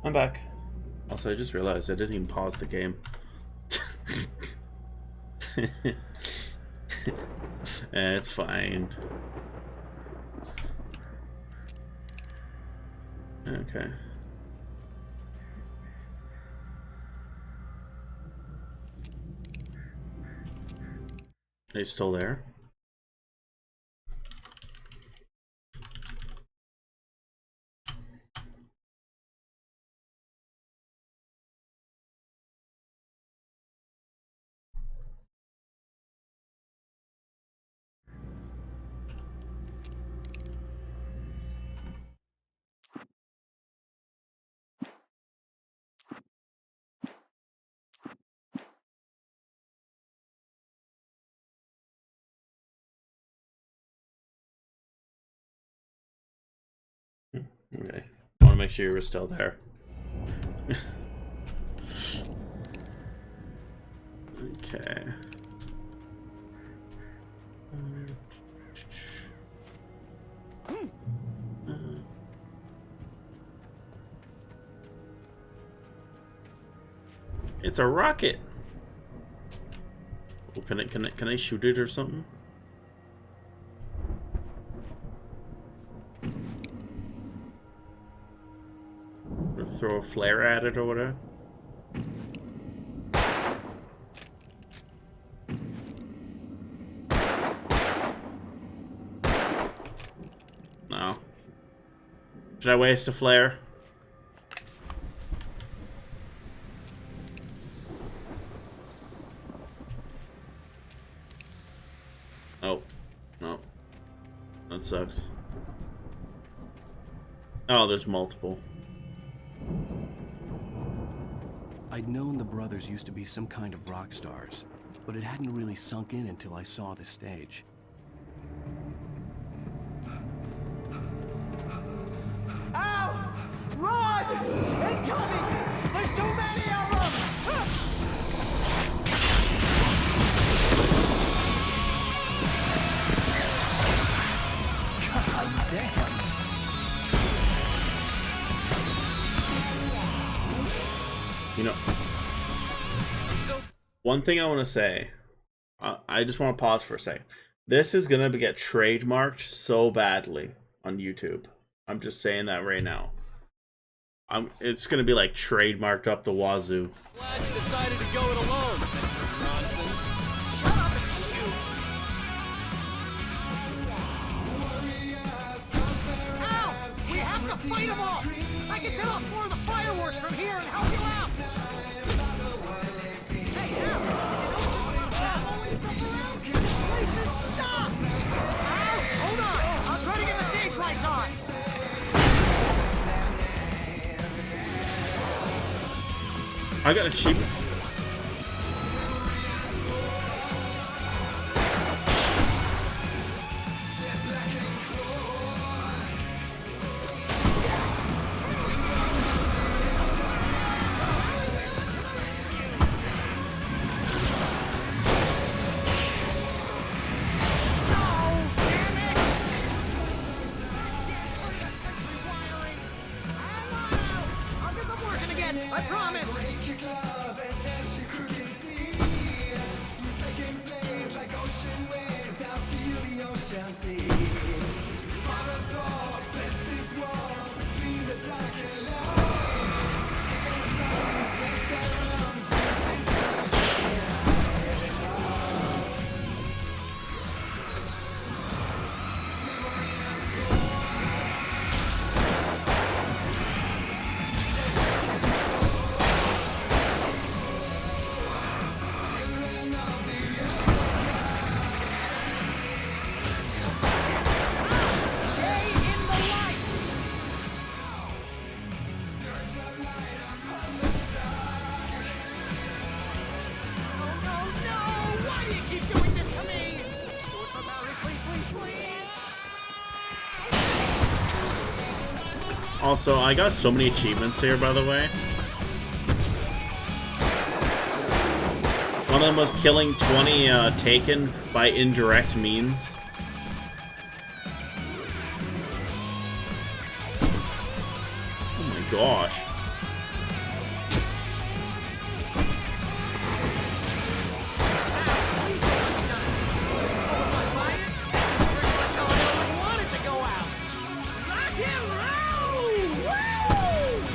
I'm back. Also, I just realized I didn't even pause the game. It's fine. Okay. Are you still there? Okay. I want to make sure you were still there. Okay. It's a rocket. Oh, can I shoot it or something? Or throw a flare at it or whatever. No. Should I waste a flare? Oh, no. That sucks. Oh, there's multiple. I'd known the brothers used to be some kind of rock stars, but it hadn't really sunk in until I saw the stage. Ow! Run! Incoming! There's too many of them! God damn! You know, one thing I want to say, I just want to pause for a second. This is gonna get trademarked so badly on YouTube. I'm just saying that right now. It's gonna be like trademarked up the wazoo. Glad you decided to go it alone, Mr. Bronson. Shut up and shoot! Ow! We have to fight them all! I can set off more of the fireworks from here and help you out! Hey, Al! Always stuff around? This place is stopped! Al, hold on! I'll try to get the stage lights on! I got a sheep. I'll get them working again, I promise! Also, I got so many achievements here, by the way. One of them was killing 20 Taken by indirect means. Oh my gosh.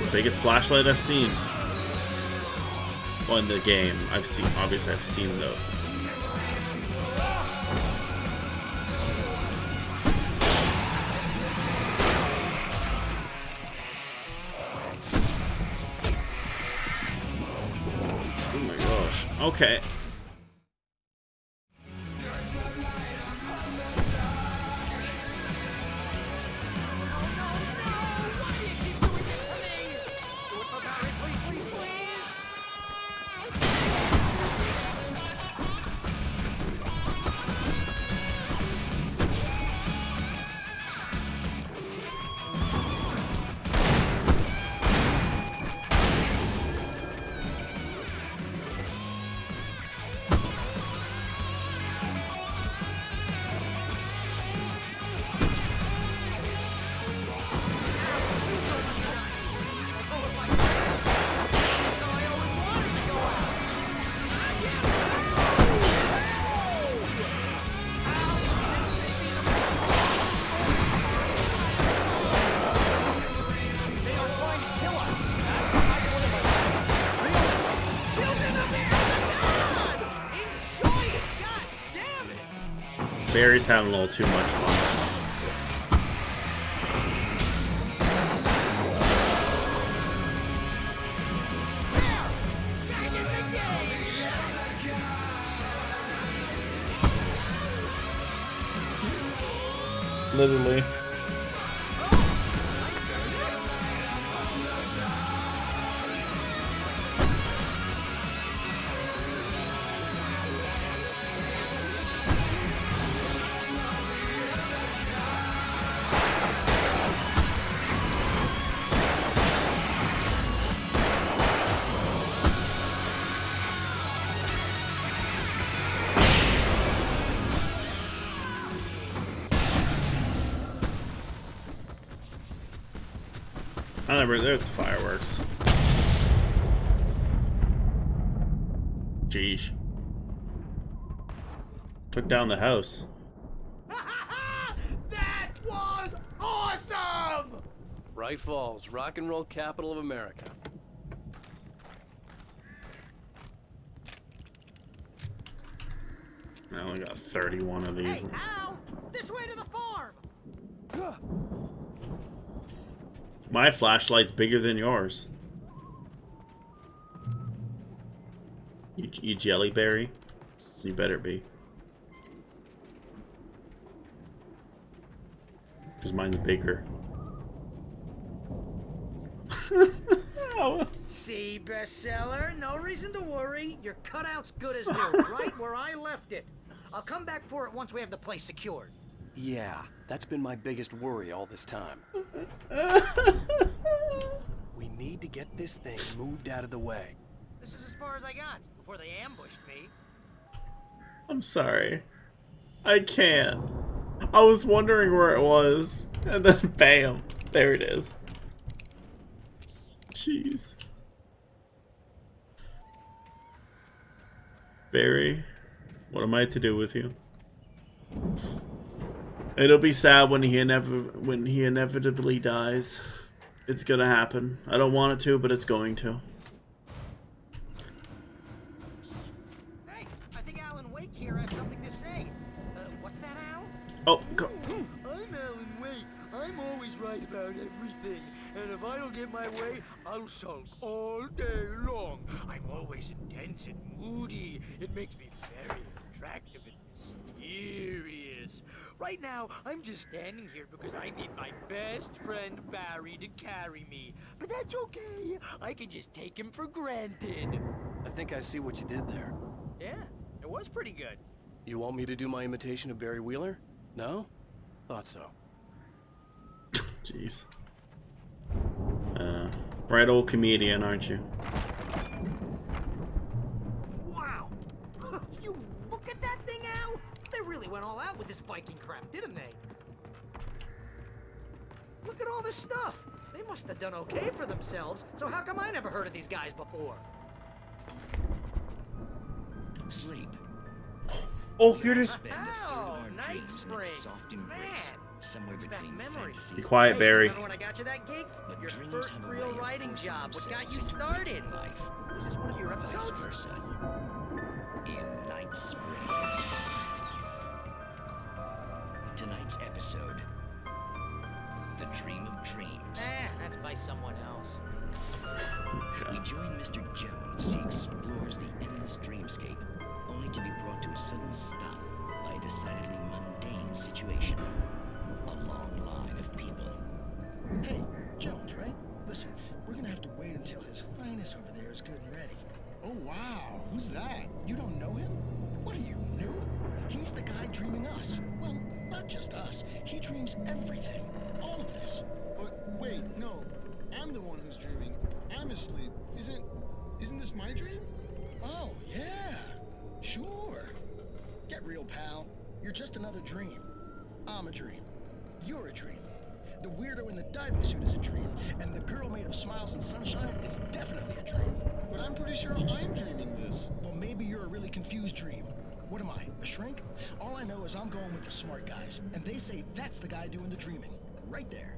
the biggest flashlight I've seen. Well, in the game, obviously I've seen the. Oh my gosh. Okay. Barry's having a little too much fun. Literally. There's the fireworks. Jeez. Took down the house. That was awesome! Bright Falls, rock and roll capital of America. I only got 31 of these. Hey, Al! This way to the farm! My flashlight's bigger than yours. You jellyberry? You better be. Because mine's bigger. See, bestseller? No reason to worry. Your cutout's good as new, right where I left it. I'll come back for it once we have the place secured. Yeah, that's been my biggest worry all this time. We need to get this thing moved out of the way. This is as far as I got before they ambushed me. I'm sorry. I can't. I was wondering where it was, and then bam, there it is. Jeez. Barry, what am I to do with you? It'll be sad when he inevitably dies. It's gonna happen. I don't want it to, but it's going to. Hey, I think Alan Wake here has something to say. What's that, Al? Oh, go. I'm Alan Wake. I'm always right about everything. And if I don't get my way, I'll sulk all day long. I'm always intense and moody. It makes me very attractive and mysterious. Right now, I'm just standing here because I need my best friend Barry to carry me. But that's okay. I can just take him for granted. I think I see what you did there. Yeah, it was pretty good. You want me to do my imitation of Barry Wheeler? No? Thought so. Jeez. Right old comedian, aren't you? Wow! You look at that thing, Al! They really went all out with this Viking crap, didn't they? Look at all this stuff! They must have done okay for themselves, so how come I never heard of these guys before? Sleep. Oh, here it is. Oh, Night Springs. Man, somewhere between memories. Be quiet, Hey, Barry. remember when I got you that gig? Your first real writing job. What got you started? Was this one of your episodes? In Night Springs. Tonight's episode, The Dream of Dreams. That's by someone else. We join Mr. Jones as he explores the endless dreamscape, only to be brought to a sudden stop by a decidedly mundane situation. A long line of people. Hey, Jones, right? Listen, we're gonna have to wait until His Highness over there is good and ready. Oh, wow. Who's that? You don't know him? What are you, new? He's the guy dreaming us. Well, not just us. He dreams everything. All of this. But wait, no. I'm the one who's dreaming. I'm asleep. Isn't this my dream? Oh, yeah. Sure. Get real, pal. You're just another dream. I'm a dream. You're a dream. The weirdo in the diving suit is a dream, and the girl made of smiles and sunshine is definitely a dream. But I'm pretty sure I'm dreaming this. Well, maybe you're a really confused dream. What am I, a shrink? All I know is I'm going with the smart guys, and they say that's the guy doing the dreaming. Right there.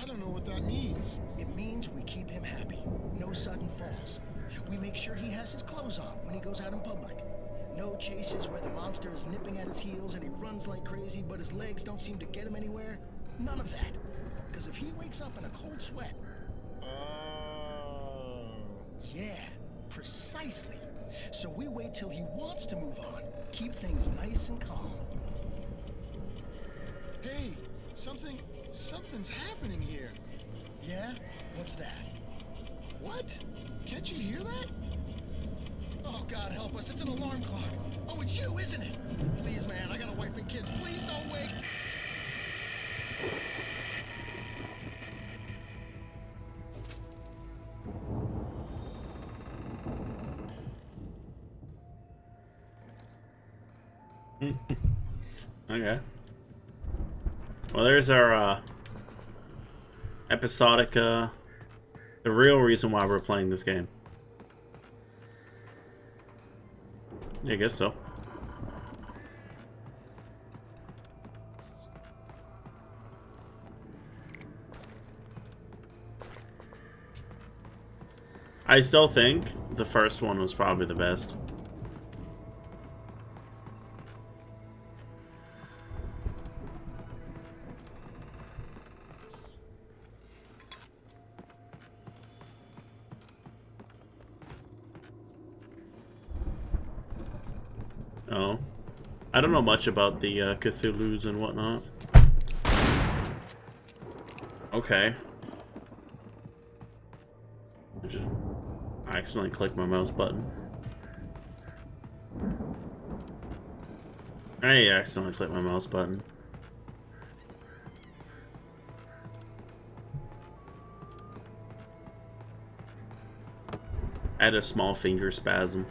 I don't know what that means. It means we keep him happy. No sudden falls. We make sure he has his clothes on when he goes out in public. No chases where the monster is nipping at his heels and he runs like crazy, but his legs don't seem to get him anywhere. None of that. Because if he wakes up in a cold sweat... Yeah, precisely. So we wait till he wants to move on. Keep things nice and calm. Hey, something's happening here. Yeah? What's that? What? Can't you hear that? Oh, God help us, it's an alarm clock. Oh, it's you, isn't it? Please, man, I got a wife and kids. Please don't wake... Okay. Well, there's our episodic, the real reason why we're playing this game. Yeah, I guess so. I still think the first one was probably the best. Oh. I don't know much about the Cthulhu's and whatnot. Okay. I accidentally clicked my mouse button. I accidentally clicked my mouse button. I had a small finger spasm.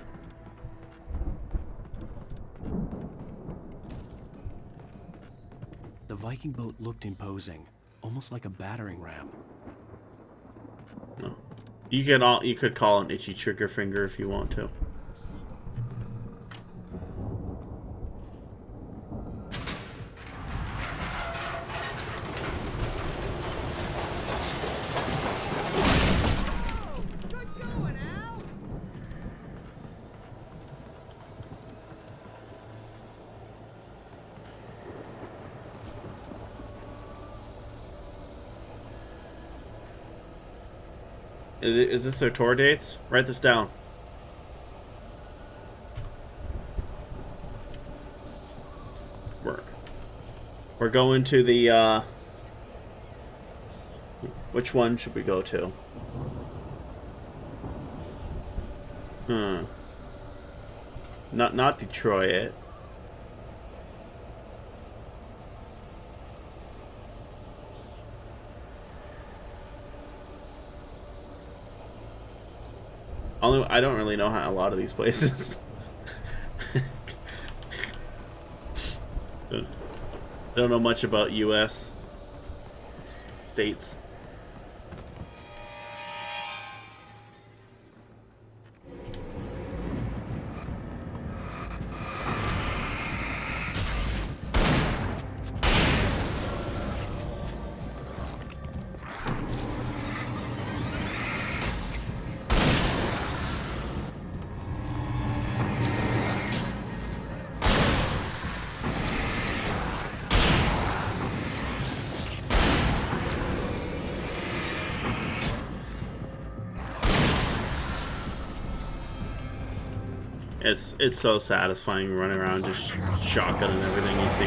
The Viking boat looked imposing, almost like a battering ram. No. You could call it an itchy trigger finger if you want to. Is this their tour dates? Write this down. We're going to the which one should we go to? Not Detroit. I don't really know how a lot of these places. I don't know much about U.S. states. It's so satisfying running around just shotgunning everything you see.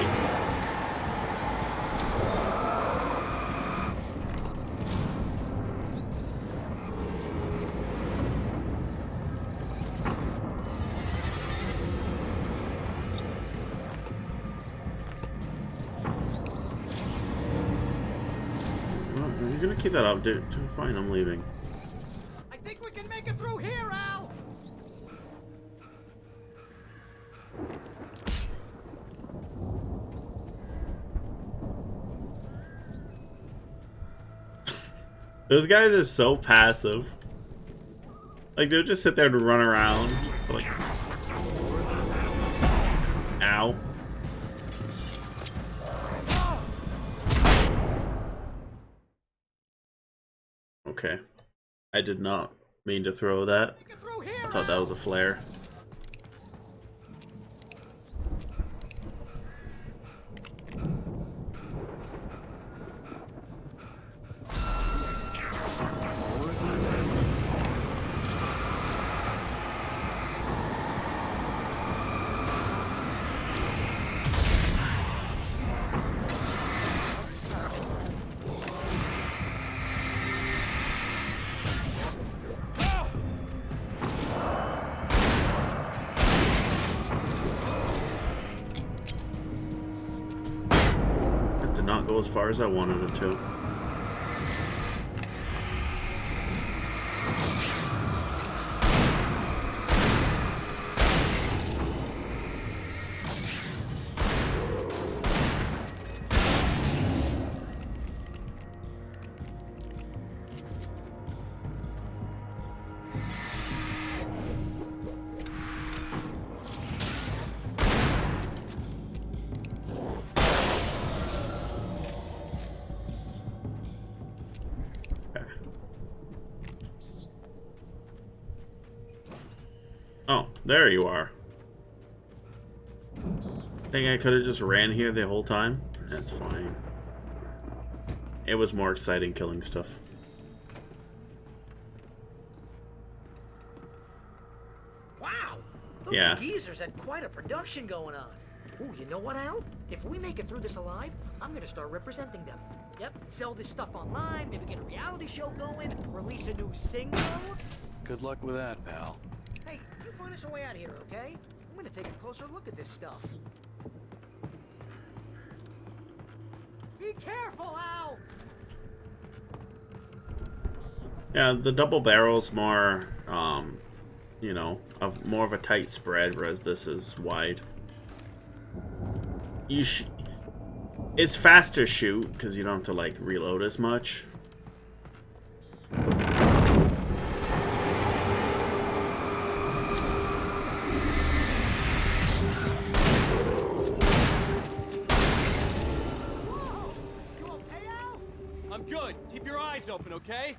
I'm gonna keep that up, dude. Fine, I'm leaving. I think we can make it through here, Al! Those guys are so passive. Like, they'll just sit there and run around. Like, ow. Okay. I did not mean to throw that. I thought that was a flare. Not go as far as I wanted it to. Oh, there you are. Think I could have just ran here the whole time? That's fine. It was more exciting killing stuff. Wow! Those Yeah. geezers had quite a production going on. Ooh, you know what, Al? If we make it through this alive, I'm gonna start representing them. Yep, sell this stuff online, maybe get a reality show going, release a new single. Good luck with that, pal. Hey, you find us a way out of here, okay? I'm gonna take a closer look at this stuff. Be careful, Al! Yeah, the double barrel's more, you know, of more of a tight spread, whereas this is wide. It's faster shoot because you don't have to like reload as much. I'm good. Keep your eyes open, okay?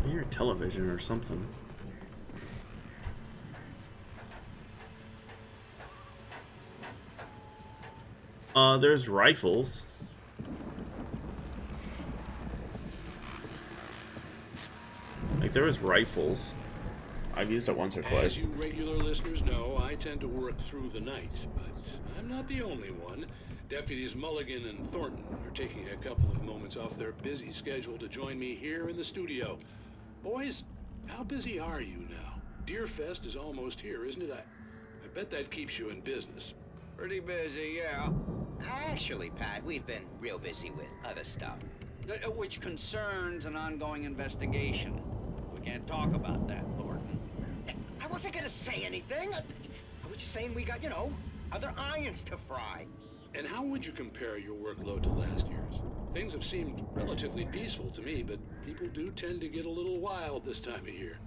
I hear television or something. There's rifles. Like, there was rifles. I've used it once or twice. As you regular listeners know, I tend to work through the night, but I'm not the only one. Deputies Mulligan and Thornton are taking a couple of moments off their busy schedule to join me here in the studio. Boys, how busy are you now? Deerfest is almost here, isn't it? I bet that keeps you in business. Pretty busy, yeah. Actually, Pat, we've been real busy with other stuff, which concerns an ongoing investigation. We can't talk about that, Thornton. I wasn't gonna say anything. I was just saying we got, you know, other irons to fry. And how would you compare your workload to last year's? Things have seemed relatively peaceful to me, but people do tend to get a little wild this time of year.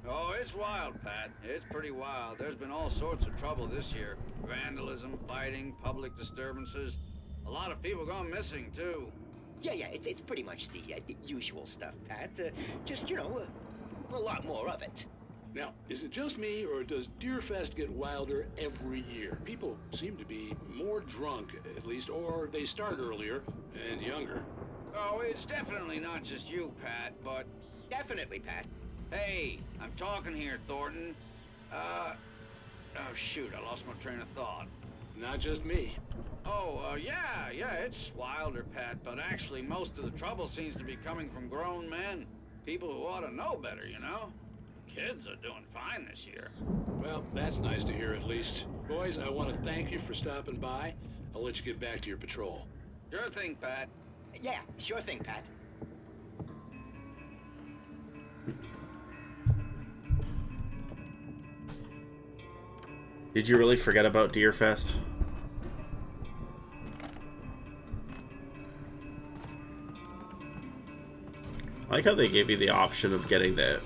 Oh, it's wild, Pat. It's pretty wild. There's been all sorts of trouble this year. Vandalism, fighting, public disturbances. A lot of people gone missing, too. Yeah, it's pretty much the usual stuff, Pat. Just, you know, a lot more of it. Now, is it just me, or does Deerfest get wilder every year? People seem to be more drunk, at least, or they start earlier and younger. Oh, it's definitely not just you, Pat, but... Definitely, Pat. Hey, I'm talking here, Thornton. Oh, shoot, I lost my train of thought. Not just me. Oh, yeah, it's wilder, Pat, but actually most of the trouble seems to be coming from grown men. People who ought to know better, you know? Kids are doing fine this year. Well, that's nice to hear at least. Boys, I want to thank you for stopping by. I'll let you get back to your patrol. Sure thing, Pat. Yeah, sure thing, Pat. Did you really forget about Deerfest? I like how they gave you the option of getting the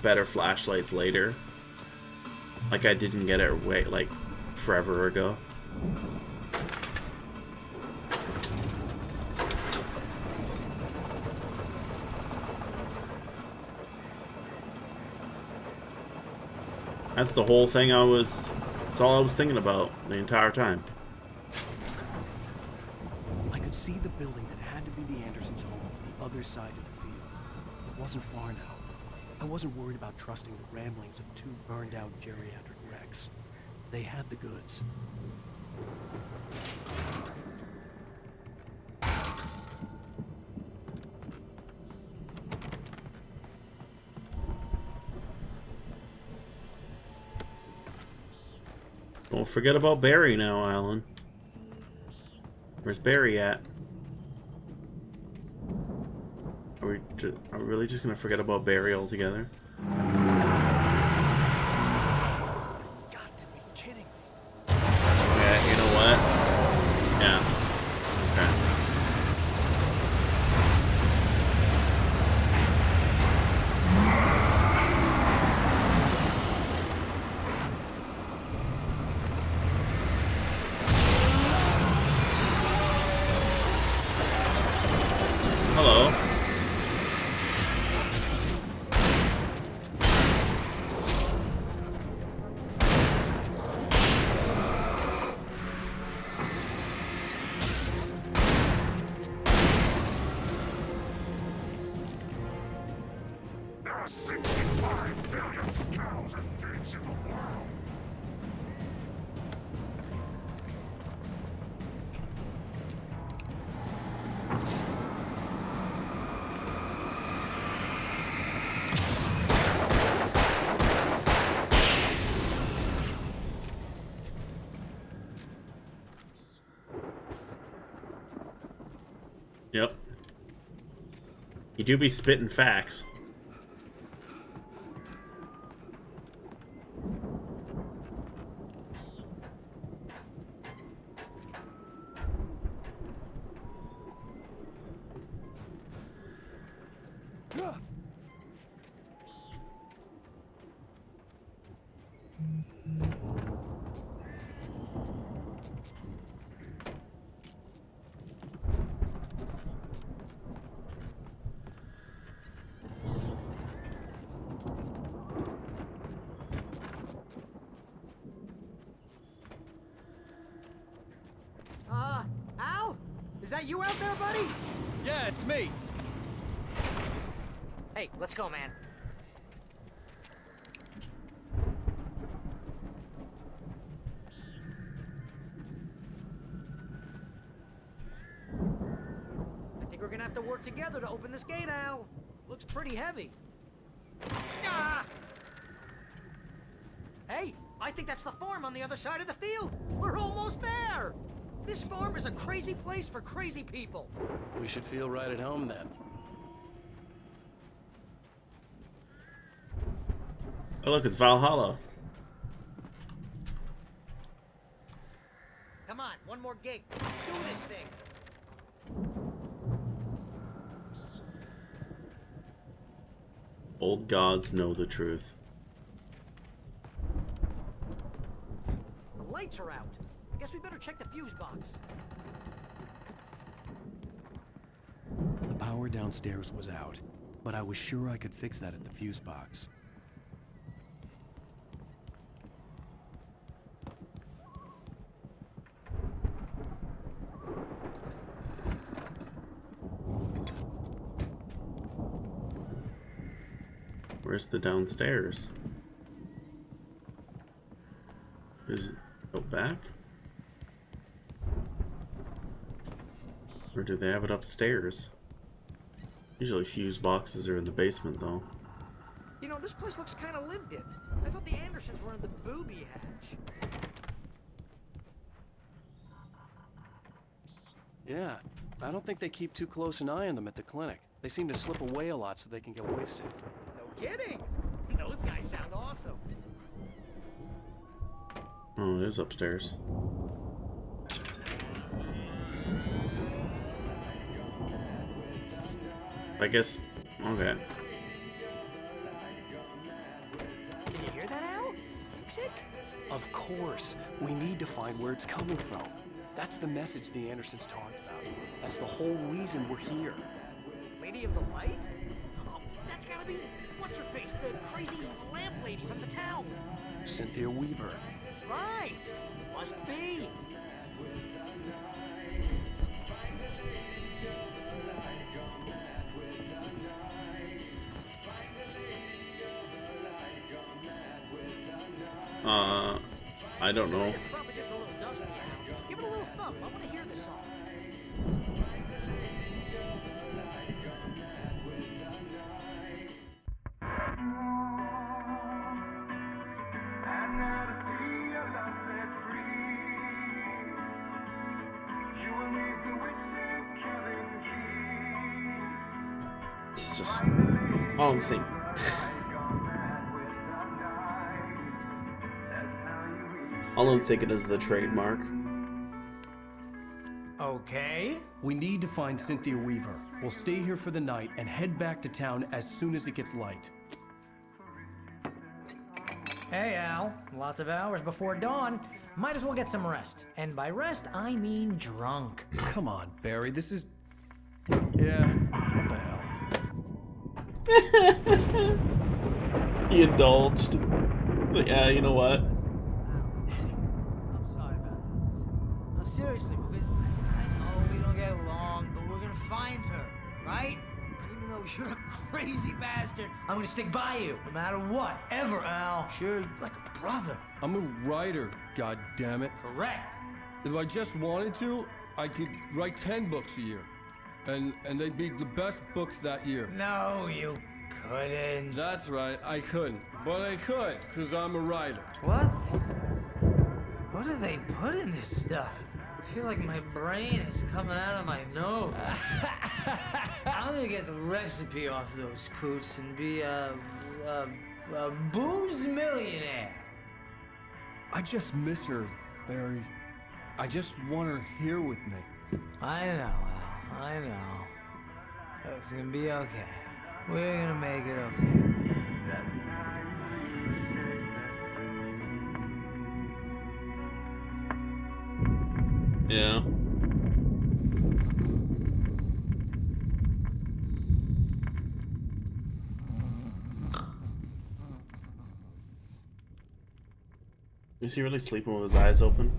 better flashlights later. Like I didn't get it like forever ago. That's the whole thing that's all I was thinking about the entire time. I could see the building that had to be the Andersons' home on the other side of the field. It wasn't far now. I wasn't worried about trusting the ramblings of two burned-out geriatric wrecks. They had the goods. Don't forget about Barry now, Alan. Where's Barry at? Are we really just gonna forget about Barry altogether? Got to be kidding me. Yeah, you know what? Yeah. Okay. Hello. There are 65 billion cows and pigs in the world. Yep. You do be spitting facts. Al? Is that you out there, buddy? Yeah, it's me. Hey, let's go, man. I think we're gonna have to work together to open this gate, Al. Looks pretty heavy. Ah! Hey, I think that's the farm on the other side of the field. We're almost there. This farm is a crazy place for crazy people. We should feel right at home then. Oh look, it's Valhalla. Come on, one more gate. Let's do this thing. Old gods know the truth. The lights are out. Guess we better check the fuse box. power downstairs was out, but I was sure I could fix that at the fuse box. Where's the downstairs? Is it go back? Or do they have it upstairs? Usually fuse boxes are in the basement though. You know, this place looks kind of lived in. I thought the Andersons were in the booby hatch. Yeah, I don't think they keep too close an eye on them at the clinic. They seem to slip away a lot so they can get wasted. No kidding. Those guys sound awesome. Oh, it is upstairs. I guess. Okay. Can you hear that, Al? Music? Of course. We need to find where it's coming from. That's the message the Andersons talked about. That's the whole reason we're here. Lady of the Light? Oh, that's gotta be what's-her-face, the crazy lamp lady from the town. Cynthia Weaver. Right. Must be. I don't know. It's probably just a little dusty, Al. Give it a little thump. I want to hear this song. It's just all I'm thinking. All I'm thinking is the trademark. Okay. We need to find Cynthia Weaver. We'll stay here for the night and head back to town as soon as it gets light. Hey, Al. Lots of hours before dawn. Might as well get some rest. And by rest, I mean drunk. Come on, Barry. This is... Yeah, what the hell? He indulged. But yeah, you know what? I'm sorry about this. No, seriously, because I know we don't get along, but we're gonna find her, right? Even though you're a crazy bastard, I'm gonna stick by you, no matter what, ever, Al. Sure, like a brother. I'm a writer, goddammit. Correct. If I just wanted to, I could write 10 books a year. And they'd be the best books that year. No, you couldn't. That's right, I couldn't. But I could, because I'm a writer. What? What do they put in this stuff? I feel like my brain is coming out of my nose. I'm gonna get the recipe off those coots and be a booze millionaire. I just miss her, Barry. I just want her here with me. I know, Al. I know. It's gonna be okay. We're gonna make it okay. Yeah. Is he really sleeping with his eyes open?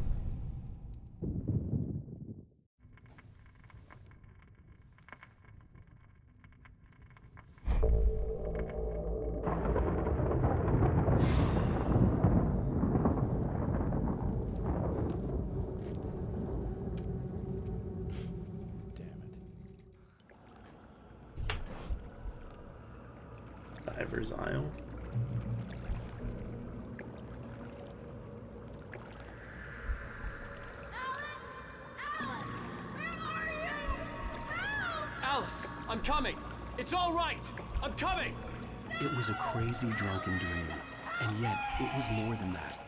Diver's Isle. Alice, I'm coming. It's all right. I'm coming. It was a crazy drunken dream, and yet it was more than that.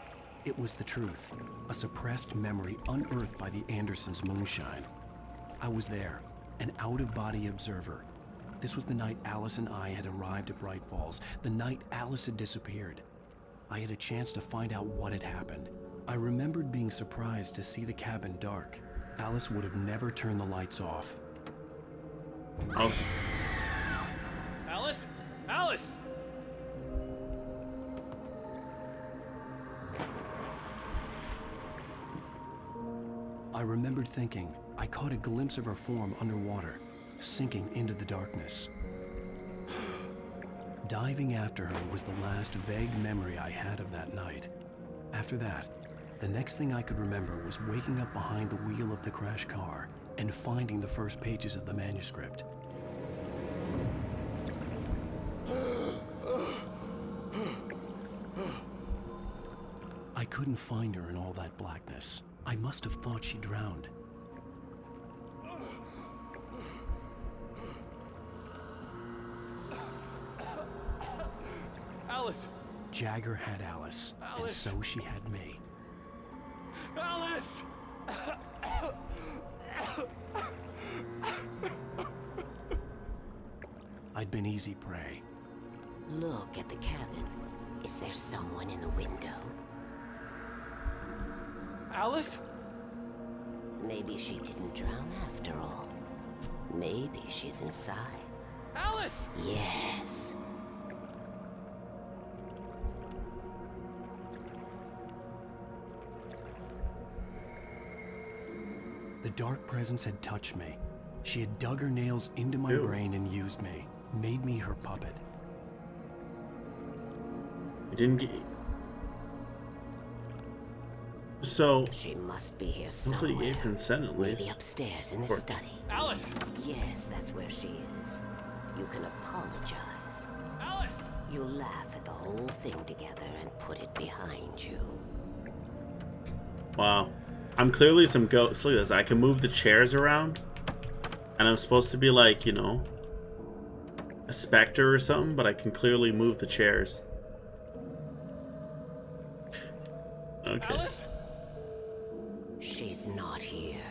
It was the truth, a suppressed memory unearthed by the Andersons' moonshine. I was there, an out-of-body observer. This was the night Alice and I had arrived at Bright Falls, the night Alice had disappeared. I had a chance to find out what had happened. I remembered being surprised to see the cabin dark. Alice would have never turned the lights off. Alice? Alice! I remembered thinking I caught a glimpse of her form underwater, sinking into the darkness. Diving after her was the last vague memory I had of that night. After that, the next thing I could remember was waking up behind the wheel of the crashed car and finding the first pages of the manuscript. I couldn't find her in all that blackness. I must have thought she drowned. Alice! Jagger had Alice, and so she had me. Alice! I'd been easy prey. Look at the cabin. Is there someone in the window? Alice? Maybe she didn't drown after all. Maybe she's inside. Alice! Yes. The dark presence had touched me. She had dug her nails into my brain and used me, made me her puppet. I didn't get... So... She must be here somewhere. Hopefully you gave consent at least. Maybe upstairs in the study. Alice! Yes, that's where she is. You can apologize. Alice! You laugh at the whole thing together and put it behind you. Wow. I'm clearly some ghost. Look at this. I can move the chairs around. And I'm supposed to be like, you know, a specter or something, but I can clearly move the chairs. Okay. Alice? She's not here.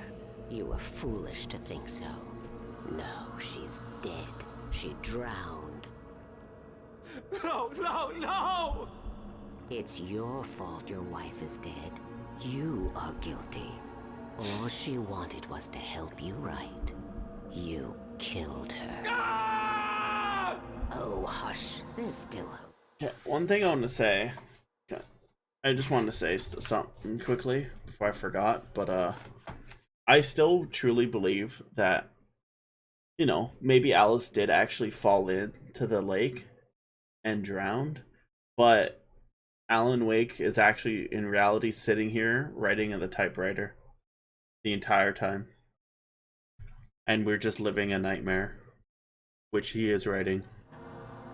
You were foolish to think so. No, she's dead. She drowned. No, no, no! It's your fault your wife is dead. You are guilty. All she wanted was to help you right. You killed her. Ah! Oh, hush. There's still hope. Yeah, one thing I want to say. I just wanted to say something quickly before I forgot, but I still truly believe that, you know, maybe Alice did actually fall into the lake and drowned, but Alan Wake is actually in reality sitting here writing at the typewriter the entire time, and we're just living a nightmare, which he is writing.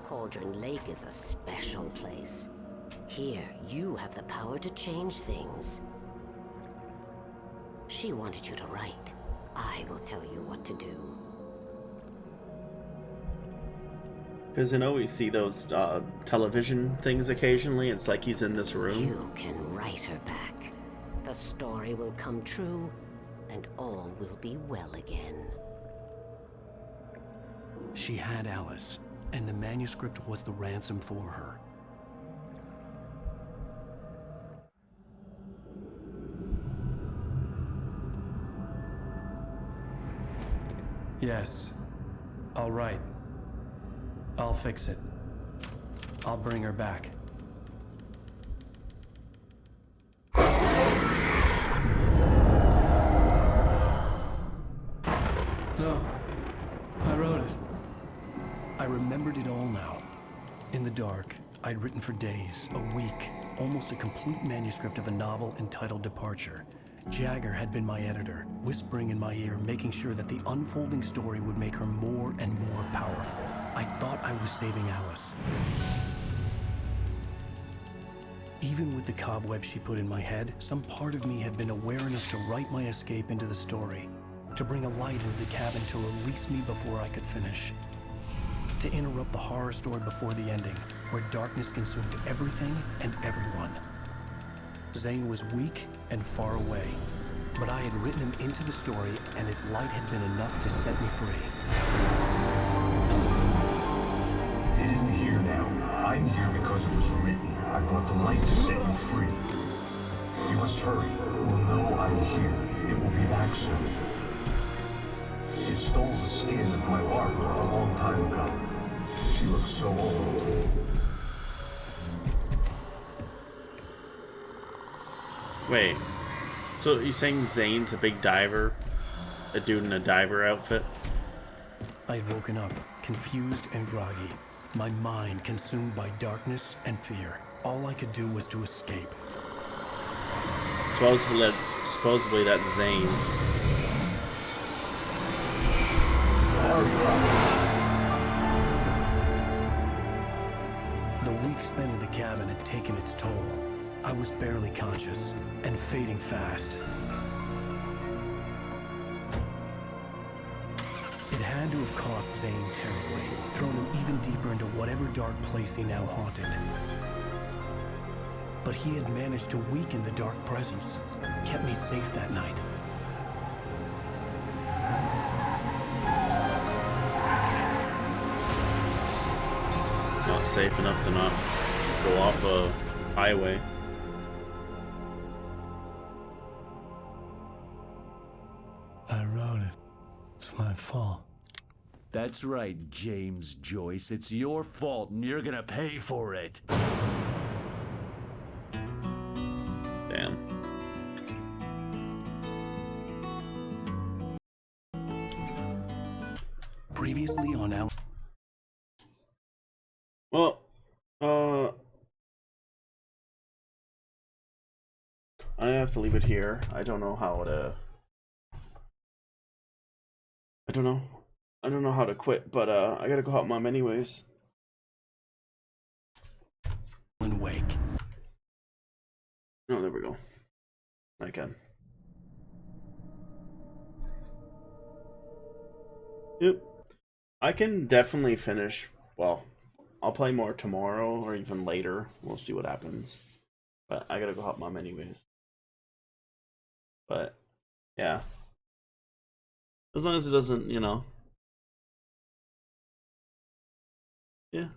Cauldron Lake is a special place. Here, you have the power to change things. She wanted you to write. I will tell you what to do. Because, you know, we see those television things occasionally. It's like he's in this room. You can write her back. The story will come true, and all will be well again. She had Alice, and the manuscript was the ransom for her. Yes. All right. I'll fix it. I'll bring her back. No. I wrote it. I remembered it all now. In the dark, I'd written for days, a week, almost a complete manuscript of a novel entitled Departure. Jagger had been my editor, whispering in my ear, making sure that the unfolding story would make her more and more powerful. I thought I was saving Alice. Even with the cobweb she put in my head, some part of me had been aware enough to write my escape into the story, to bring a light into the cabin to release me before I could finish, to interrupt the horror story before the ending, where darkness consumed everything and everyone. Zane was weak and far away, but I had written him into the story, and his light had been enough to set me free. It isn't here now. I'm here because it was written. I brought the light to set you free. You must hurry. It will know I'm here. It will be back soon. It stole the skin of my Barbara a long time ago. She looks so old. Wait. So you're saying Zane's a big diver? A dude in a diver outfit? I had woken up, confused and groggy. My mind consumed by darkness and fear. All I could do was to escape. Supposedly that's Zane. The week spent in the cabin had taken its toll. I was barely conscious and fading fast. It had to have cost Zane terribly, thrown him even deeper into whatever dark place he now haunted. But he had managed to weaken the dark presence, kept me safe that night. Not safe enough to not go off a highway. I wrote it. It's my fault. That's right, James Joyce. It's your fault, and you're gonna pay for it. Damn. Previously on Al. Well, I have to leave it here. I don't know how to. I don't know how to quit, but I gotta go help Mom anyways. And wake. Oh, there we go. I can. Yep. I can definitely finish. Well, I'll play more tomorrow or even later. We'll see what happens. But I gotta go help Mom anyways. But yeah. As long as it doesn't, you know. Yeah.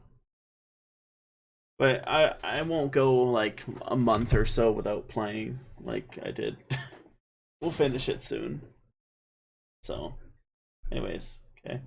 But I won't go like a month or so without playing like I did. We'll finish it soon. So, anyways, okay.